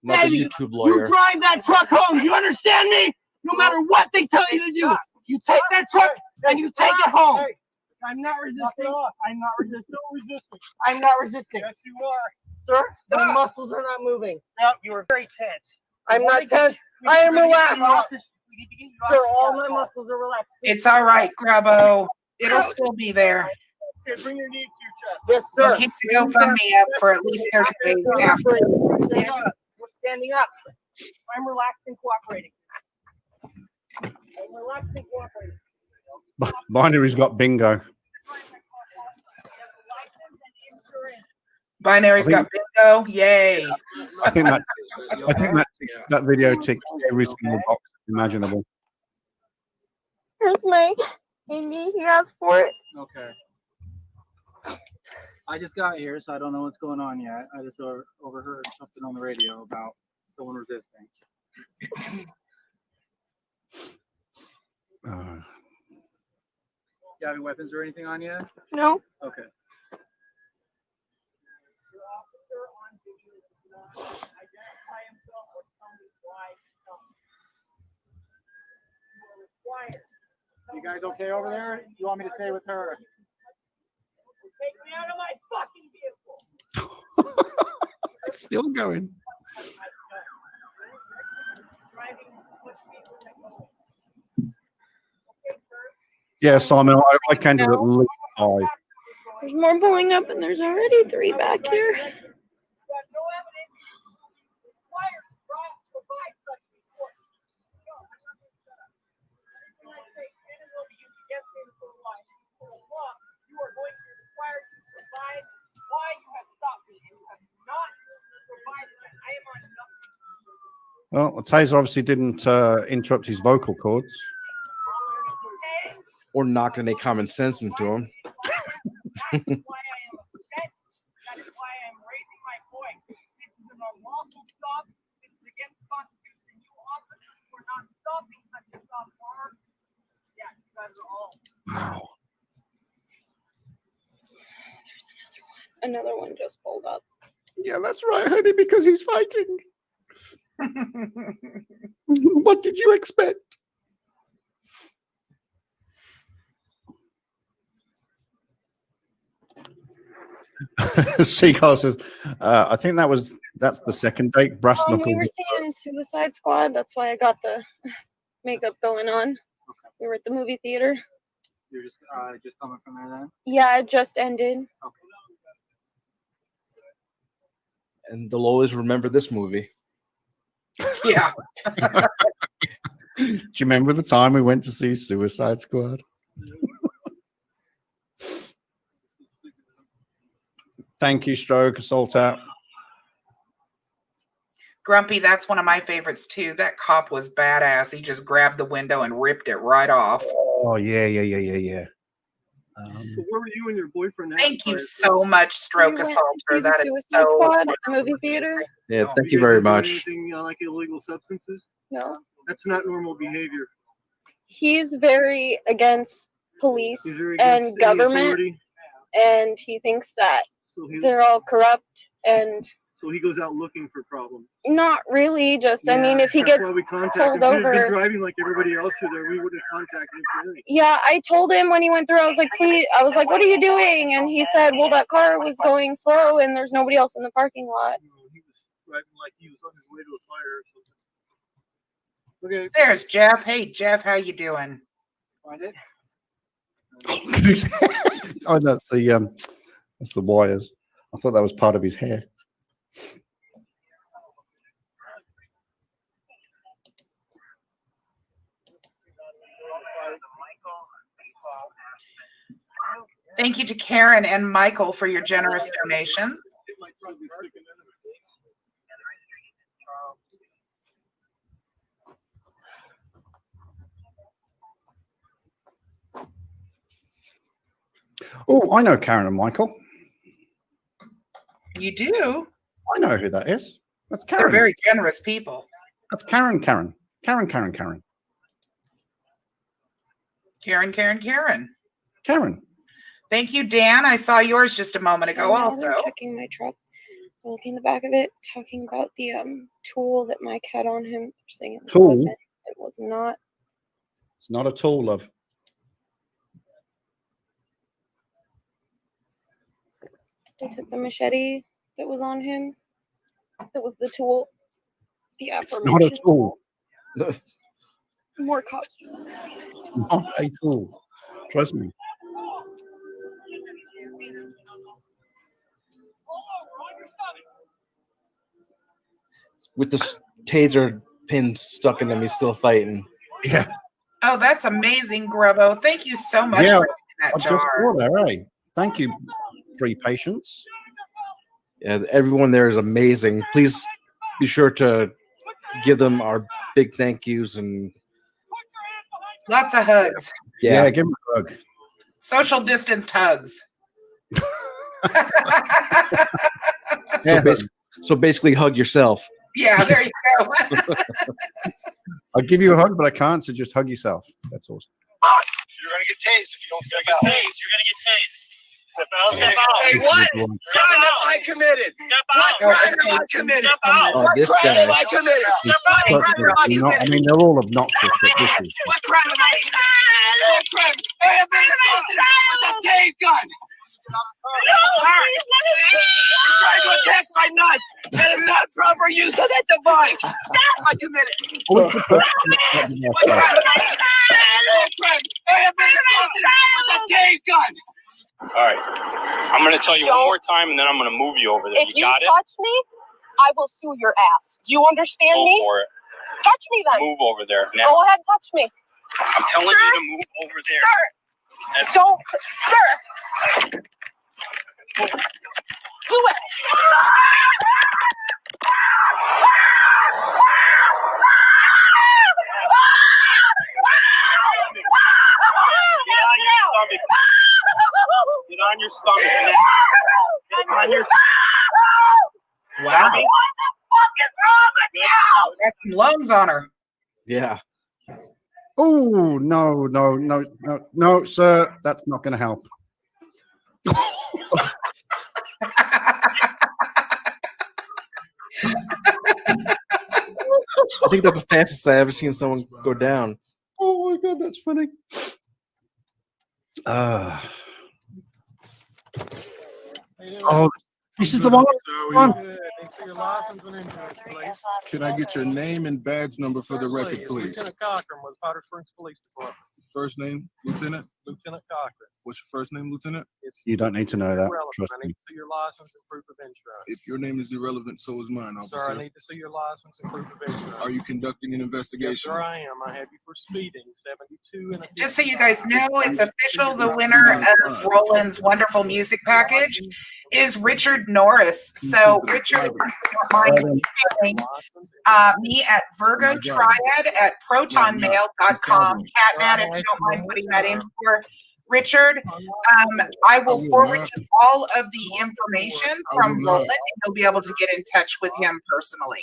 Not the Baby, YouTube you lawyer. drive that truck home. You understand me? No matter what they tell you to do, you take that truck and you take it home. I'm not resisting. I'm not resisting. I'm not resisting. Yes, you are. Sir, my muscles are not moving. No, you were very tense. I'm not tense. I am relaxed. Sir, all my muscles are relaxed. It's all right, Grubbo. It'll still be there. Okay, bring your knees to your chest. Yes, sir. We'll keep the GoFundMe up for at least 30 days after. We're standing up. I'm relaxed and cooperating. Binary's got bingo. Binary's got bingo. Yay. I think that video ticked every single box imaginable. Here's my Amy. He asked for it. Okay. I just got here, so I don't know what's going on yet. I just overheard something on the radio about someone resisting. You have any weapons or anything on you? No. Okay. You guys okay over there? You want me to stay with her? Take me out of my fucking vehicle. Still going. Yeah, Simon, I counted at least 5. There's more pulling up, and there's already 3 back here. Well, the taser obviously didn't interrupt his vocal cords. Or knock any common sense into him. Wow. Another one just pulled up. Yeah, that's right, honey, because he's fighting. What did you expect? Seagull says, I think that's the second date. Brass knuckles. We were seeing Suicide Squad. That's why I got the makeup going on. Okay. We were at the movie theater. You're just coming from there then? Yeah, it just ended. Okay. And they'll always remember this movie. Yeah. Do you remember the time we went to see Suicide Squad? Thank you, Stroke. Assault out. Grumpy, that's one of my favorites too. That cop was badass. He just grabbed the window and ripped it right off. Oh, yeah. So where were you and your boyfriend at? Thank you so much, Stroke Assaulter. That is Suicide so Squad at the movie theater. Yeah, thank you very much. Anything like illegal substances? No. That's not normal behavior. He's very against police He's very against and any government, authority. And he thinks that So they're all corrupt and so he goes out looking for problems. not really. Just I mean, if he That's gets why we contacted pulled him. If he had been over. driving like everybody else who there, we would have contacted him for anything. Yeah, I told him when he went through, I was like, please, I was like, what are you doing? And he said, well, that car was going slow and there's nobody else in the parking lot. He was driving like he was on his way to a fire or something. Okay. There's Jeff. Hey, Jeff, how you doing? Find it? Oh, that's the wires. I thought that was part of his hair. Thank you to Karen and Michael for your generous donations. Oh, I know Karen and Michael. You do? I know who that is. That's They're Karen. very generous people. That's Karen. Karen. Karen. Thank you, Dan. I saw yours just a moment ago And now also. they're checking my truck. They're looking in the back of it, talking about the tool that Mike had on him. Saying it was a Tool? weapon. It was not. It's not a tool, love. They took the machete that was on him. That was the tool. The It's not a aforementioned tool. More cops. It's not a tool. Trust me. With the taser pin stuck in him, he's still fighting. Yeah. Oh, that's amazing, Grubbo. Thank you so much Yeah, for that I just jar. saw that. Hey, thank you, 3 patients. Yeah, everyone there is amazing. Please be sure to give them our big thank yous and Lots of hugs. yeah. Give them a hug. Social distanced hugs. So basically, hug yourself. Yeah, there you go. I'll give you a hug, but I can't, so just hug yourself. That's awesome. You're gonna get tased if you don't step out. You're gonna get tased. Step out. Step out. Hey, what crime have I committed? What crime have I committed? Oh, this What crime guy. have I committed? What crime have I committed? I mean, they're all obnoxious, but this is. What crime have I committed? What crime? Hey, I've been assaulted with a tase gun. You tried to attack my nuts. That is not proper use of that device. Stop! I committed. What crime? Hey, I've been assaulted with a tase gun. All right. I'm going to tell you one more time, and then I'm going to move you over there. If you got it? touch me, I will sue your ass. Do you understand Go me? for it. Touch me then. Move over there. Now. Go ahead, touch me. I'm telling you to move over there. Sir. That's Don't, sir. Do it. Get on your stomach. Get on your Wow. Got some lungs on her. Yeah. Oh, no, sir. That's not going to help. I think that's the fastest I've ever seen someone go down. Oh my god, that's funny. Oh, this is the one. Can I get your name and badge number for the record, please? Lieutenant Cochran with Powder Springs Police Department. First name, Lieutenant? Lieutenant Cochran. What's your first name, Lieutenant? You don't need to know that. Irrelevant. Trust I me. need to see your license and proof of insurance. If your name is irrelevant, so is mine, officer. Sir, I need to see your license and proof of insurance. Are you conducting an investigation? Yes, sir, I am. I have you for speeding, 72 and a Just so you guys know, it's official. The winner of Roland's wonderful music package is Richard Norris. So, Richard, me at Virgo Triad at protonmail.com. Catman, if you don't mind putting that in for Richard. I will forward you all of the information from Roland, and you'll be able to get in touch with him personally.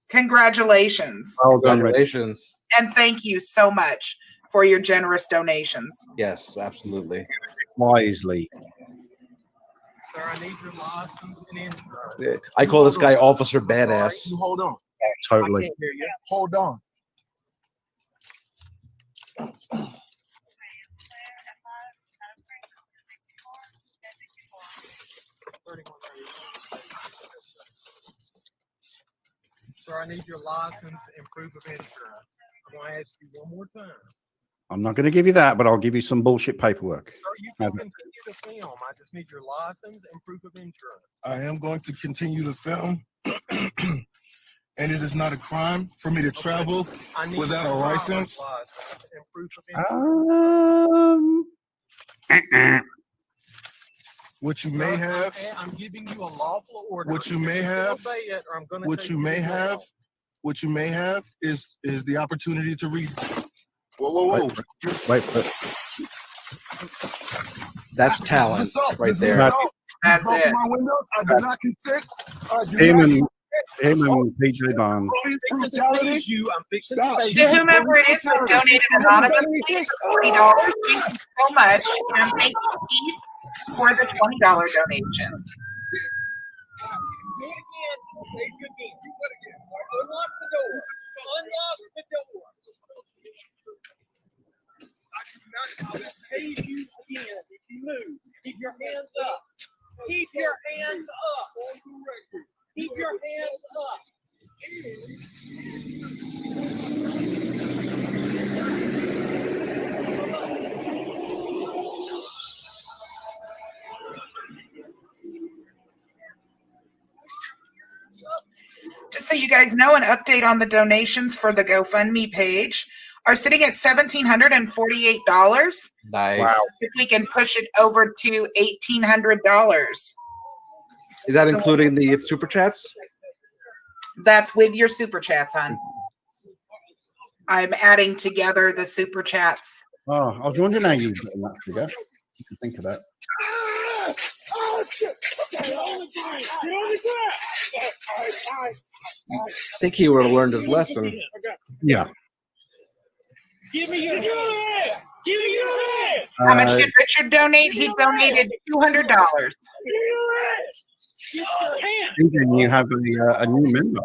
Congratulations. Congratulations. And thank you so much for your generous donations. Yes, absolutely. Wisely. Sir, I need your license and insurance. Yeah, I call this guy Officer Badass. You hold on. Totally. I can't hear you. Hold on. Sir, I need your license and proof of insurance. I'm going to ask you one more time. I'm not going to give you that, but I'll give you some bullshit paperwork. Sir, you can continue to film. I just need your license and proof of insurance. I am going to continue to film. And it is not a crime for me to travel without a license. And proof of insurance. What you may have. I'm giving you a lawful order. What you may have. Obey it, or I'm going to What you may have. What you may have is the opportunity to read. Whoa. Wait. That's talent right there. That's it. My windows. I do not consent. Him and PJ Barnes. To whomever it is that donated anonymously for $40, thank you so much. And thank you, Keith, for the $20 donation. Unlock the door. Unlock the door. I will tase you again if you move. Keep your hands up. Keep your hands up. Keep your hands up. Just so you guys know, an update on the donations for the GoFundMe page. are sitting at $1,748. Nice. Wow. If we can push it over to $1,800. Is that including the super chats? That's with your super chats, hon. I'm adding together the super chats. Oh, I was wondering how you got that figure. You can think of that. I think he would have learned his lesson. Yeah. Give me your hand. Give me your hand. How much did Richard donate? He donated $200. Adrian, you have a new member.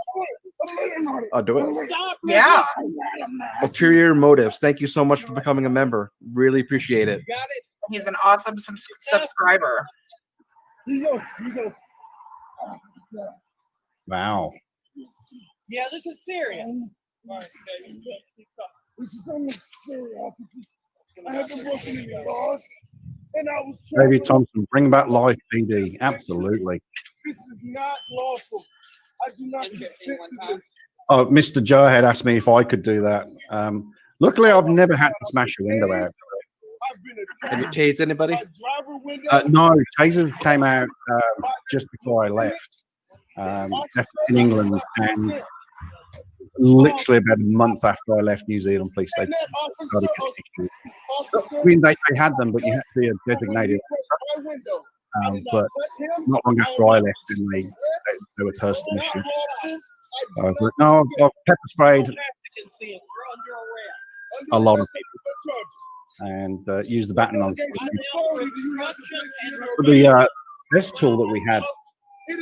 I'll do it. Yeah. Ulterior motives. Thank you so much for becoming a member. Really appreciate it. He's an awesome subscriber. Wow. Yeah, this is serious. This is unnecessary. I have been working in the laws, and I was David Thompson, bring back live PD. Absolutely. This is not lawful. I do not consent to this. Oh, Mr. Joe had asked me if I could do that. Luckily, I've never had to smash a window out. Have you tased anybody? No, tasers came out just before I left. Left in England, and literally about a month after I left New Zealand police, they started getting issues. I mean, they had them, but you had to be a designated but not long after I left, and they were personal issues. But no, I've pepper sprayed a lot of people and used the baton on. The best tool that we had in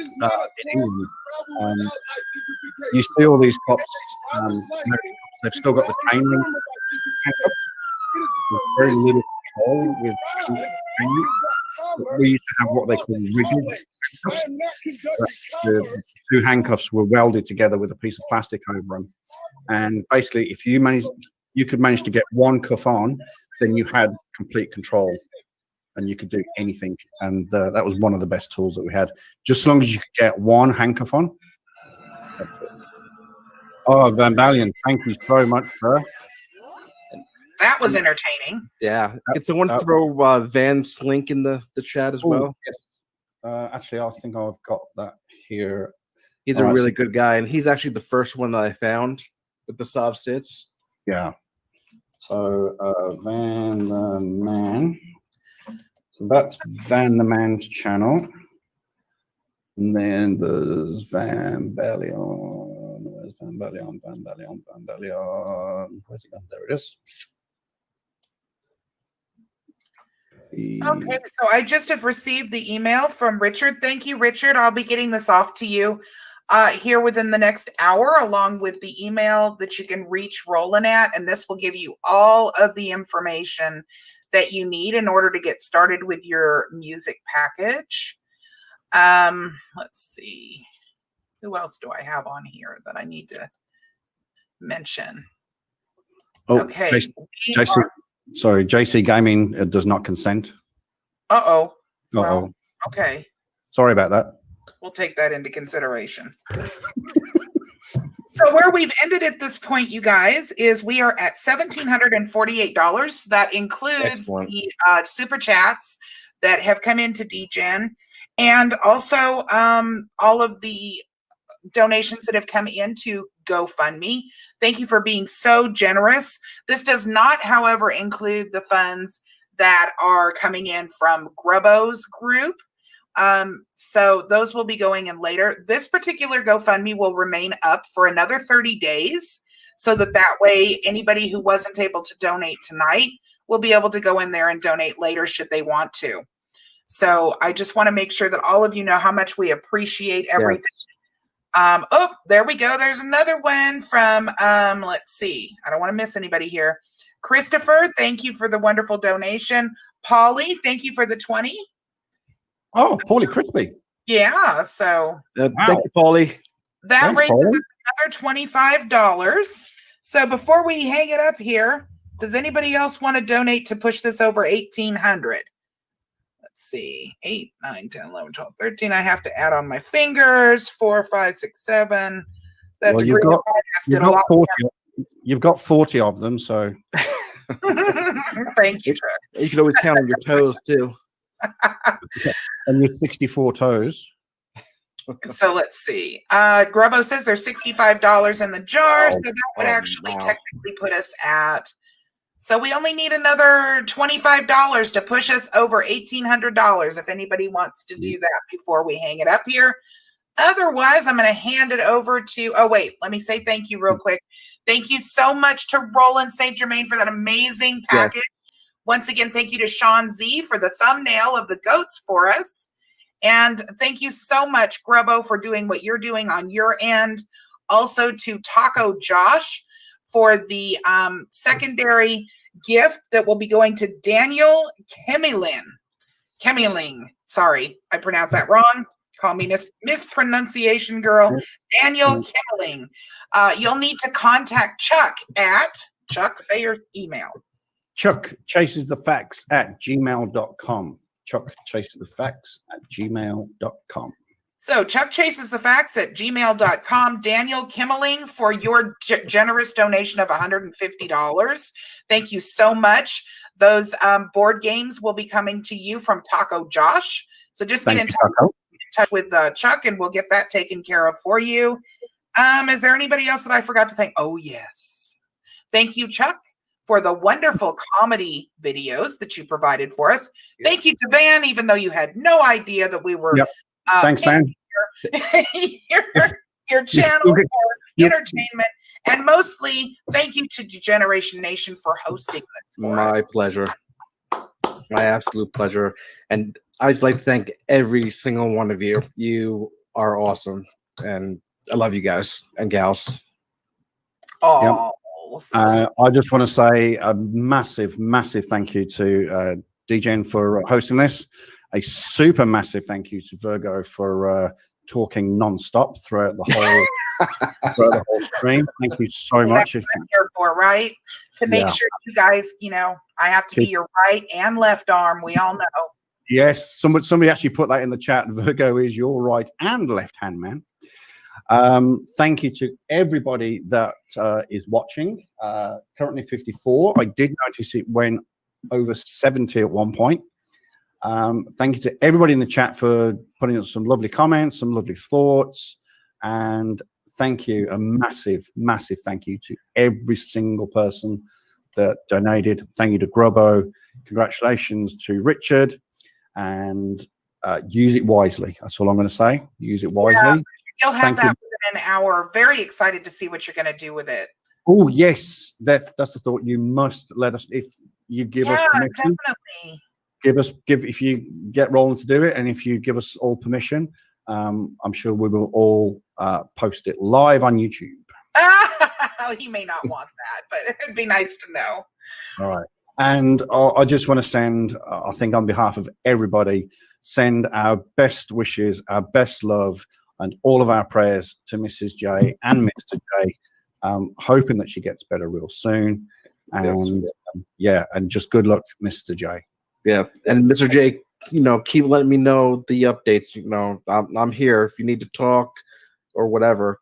England, you see all these cops, they've still got the chain link handcuffs. Very little control with chain. We used to have what they call rigid handcuffs. The two handcuffs were welded together with a piece of plastic over them, and basically, if you could manage to get one cuff on, then you had complete control, and you could do anything. And that was one of the best tools that we had. Just as long as you could get one handcuff on, that's it. Oh, Van Balian, thank you so much, sir. That was entertaining. Yeah. Can someone throw Van's link in the chat as well? Yes. Actually, I think I've got that here. He's a really good guy, and he's actually the first one that I found with the sob stits. Yeah. So Van the Man. So that's Van the Man's channel. And then there's Van Balion. Where's Van Balion? Van Balion. Van Balion. Where's it gone? There it is. Okay, so I just have received the email from Richard. Thank you, Richard. I'll be getting this off to you here within the next hour, along with the email that you can reach Roland at. And this will give you all of the information that you need in order to get started with your music package. Let's see. Who else do I have on here that I need to mention? Oh, okay. JC Gaming does not consent. Uh-oh. Uh-oh. Okay. Sorry about that. We'll take that into consideration. So where we've ended at this point, you guys, is we are at $1,748. That includes the super chats that have come into DGen, and also all of the donations that have come into GoFundMe. Thank you for being so generous. This does not, however, include the funds that are coming in from Grubbo's group. So those will be going in later. This particular GoFundMe will remain up for another 30 days, so that way anybody who wasn't able to donate tonight will be able to go in there and donate later should they want to. So I just want to make sure that all of you know how much we appreciate everything. Yeah. Oh, there we go. There's another one from, let's see. I don't want to miss anybody here. Christopher, thank you for the wonderful donation. Polly, thank you for the 20. Oh, Paulie Crispy. Yeah, so. Thank you, Paulie. That raises us another $25. So before we hang it up here, does anybody else want to donate to push this over 1,800? Let's see, 8, 9, 10, 11, 12, 13. I have to add on my fingers. 4, 5, 6, 7. That's well, you've got You've got 40 of them, so Thank you, Chuck. You can always count on your toes too. and your 64 toes. So let's see. Grubbo says there's $65 in the jar, so that would actually wow. technically put us at. So we only need another $25 to push us over $1,800 if anybody wants to do that before we hang it up here. Otherwise, I'm going to hand it over to, oh, wait, let me say thank you real quick. Thank you so much to Roland St. Germain for that amazing package. Yes. Once again, thank you to Sean Z for the thumbnail of the goats for us. And thank you so much, Grubbo, for doing what you're doing on your end. Also to Taco Josh for the secondary gift that will be going to Daniel Kemiling. Sorry, I pronounced that wrong. Call me mispronunciation girl. Daniel Kemiling. You'll need to contact Chuck at, Chuck, say your email. Chuck chases the facts at gmail.com. Chuck chases the facts at gmail.com. So Chuck chases the facts at gmail.com. Daniel Kimmeling for your generous donation of $150. Thank you so much. Those board games will be coming to you from Taco Josh. So just get in touch with Chuck and we'll get that taken care of for you. Is there anybody else that I forgot to thank? Oh, yes. Thank you, Chuck, for the wonderful comedy videos that you provided for us. Thank you to Van, even though you had no idea that we were thanks, Van. Your channel for entertainment. And mostly, thank you to Degeneration Nation for hosting this for My us. pleasure. My absolute pleasure. And I'd like to thank every single one of you. You are awesome. And I love you guys and gals. Oh. I just want to say a massive, massive thank you to DJN for hosting this. A super massive thank you to Virgo for talking non-stop throughout the whole stream. Thank you so much. That's what I'm here for, right? To make sure you guys, I have to be your right and left arm. We all know. Yes, somebody actually put that in the chat. Virgo is your right and left hand man. Thank you to everybody that is watching. Currently 54. I did notice it went over 70 at one point. Thank you to everybody in the chat for putting up some lovely comments, some lovely thoughts, and thank you, a massive, massive thank you to every single person that donated. Thank you to Grubbo. Congratulations to Richard, and use it wisely. That's all I'm going to say. Use it wisely. Yeah, you'll have that within an hour. Very excited to see what you're going to do with it. Oh yes, that's the thought. You must let us, if you give us permission. Definitely. Give if you get Roland to do it, and if you give us all permission, I'm sure we will all post it live on YouTube. He may not want that, but it'd be nice to know. All right. And I just want to send, I think on behalf of everybody, send our best wishes, our best love, and all of our prayers to Mrs. J and Mr. J, hoping that she gets better real soon. And and just good luck, Mr. J. Yeah, and Mr. J, keep letting me know the updates. I'm here if you need to talk or whatever.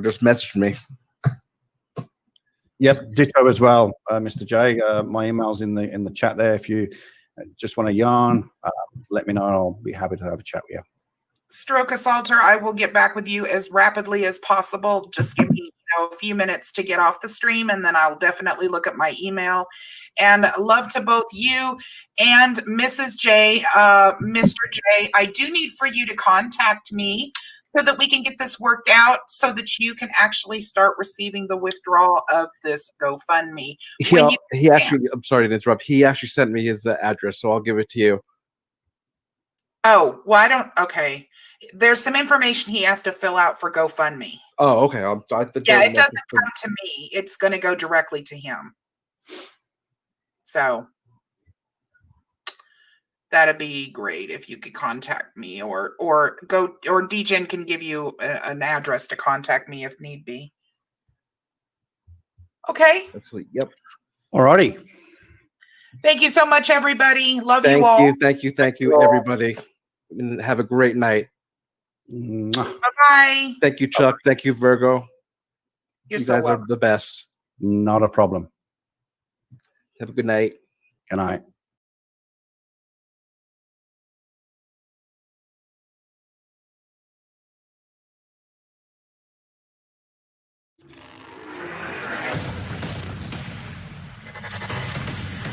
Just message me. Yep, ditto as well, Mr. J. My email's in the chat there. If you just want to yarn, let me know, and I'll be happy to have a chat with you. Stroke Assaulter, I will get back with you as rapidly as possible. Just give me a few minutes to get off the stream, and then I'll definitely look at my email. And love to both you and Mrs. J, Mr. J. I do need for you to contact me so that we can get this worked out so that you can actually start receiving the withdrawal of this GoFundMe. He actually, I'm sorry to interrupt. He actually sent me his address, so I'll give it to you. Oh, well, okay. There's some information he has to fill out for GoFundMe. Oh, okay. Yeah, it doesn't come to me. It's going to go directly to him. So that'd be great if you could contact me, or DGen can give you an address to contact me if need be. Okay. Absolutely. Yep. All righty. Thank you so much, everybody. Love you all. Thank you, everybody. And have a great night. Bye-bye. Thank you, Chuck. Thank you, Virgo. You're You so guys welcome. are the best. Not a problem. Have a good night. Good night.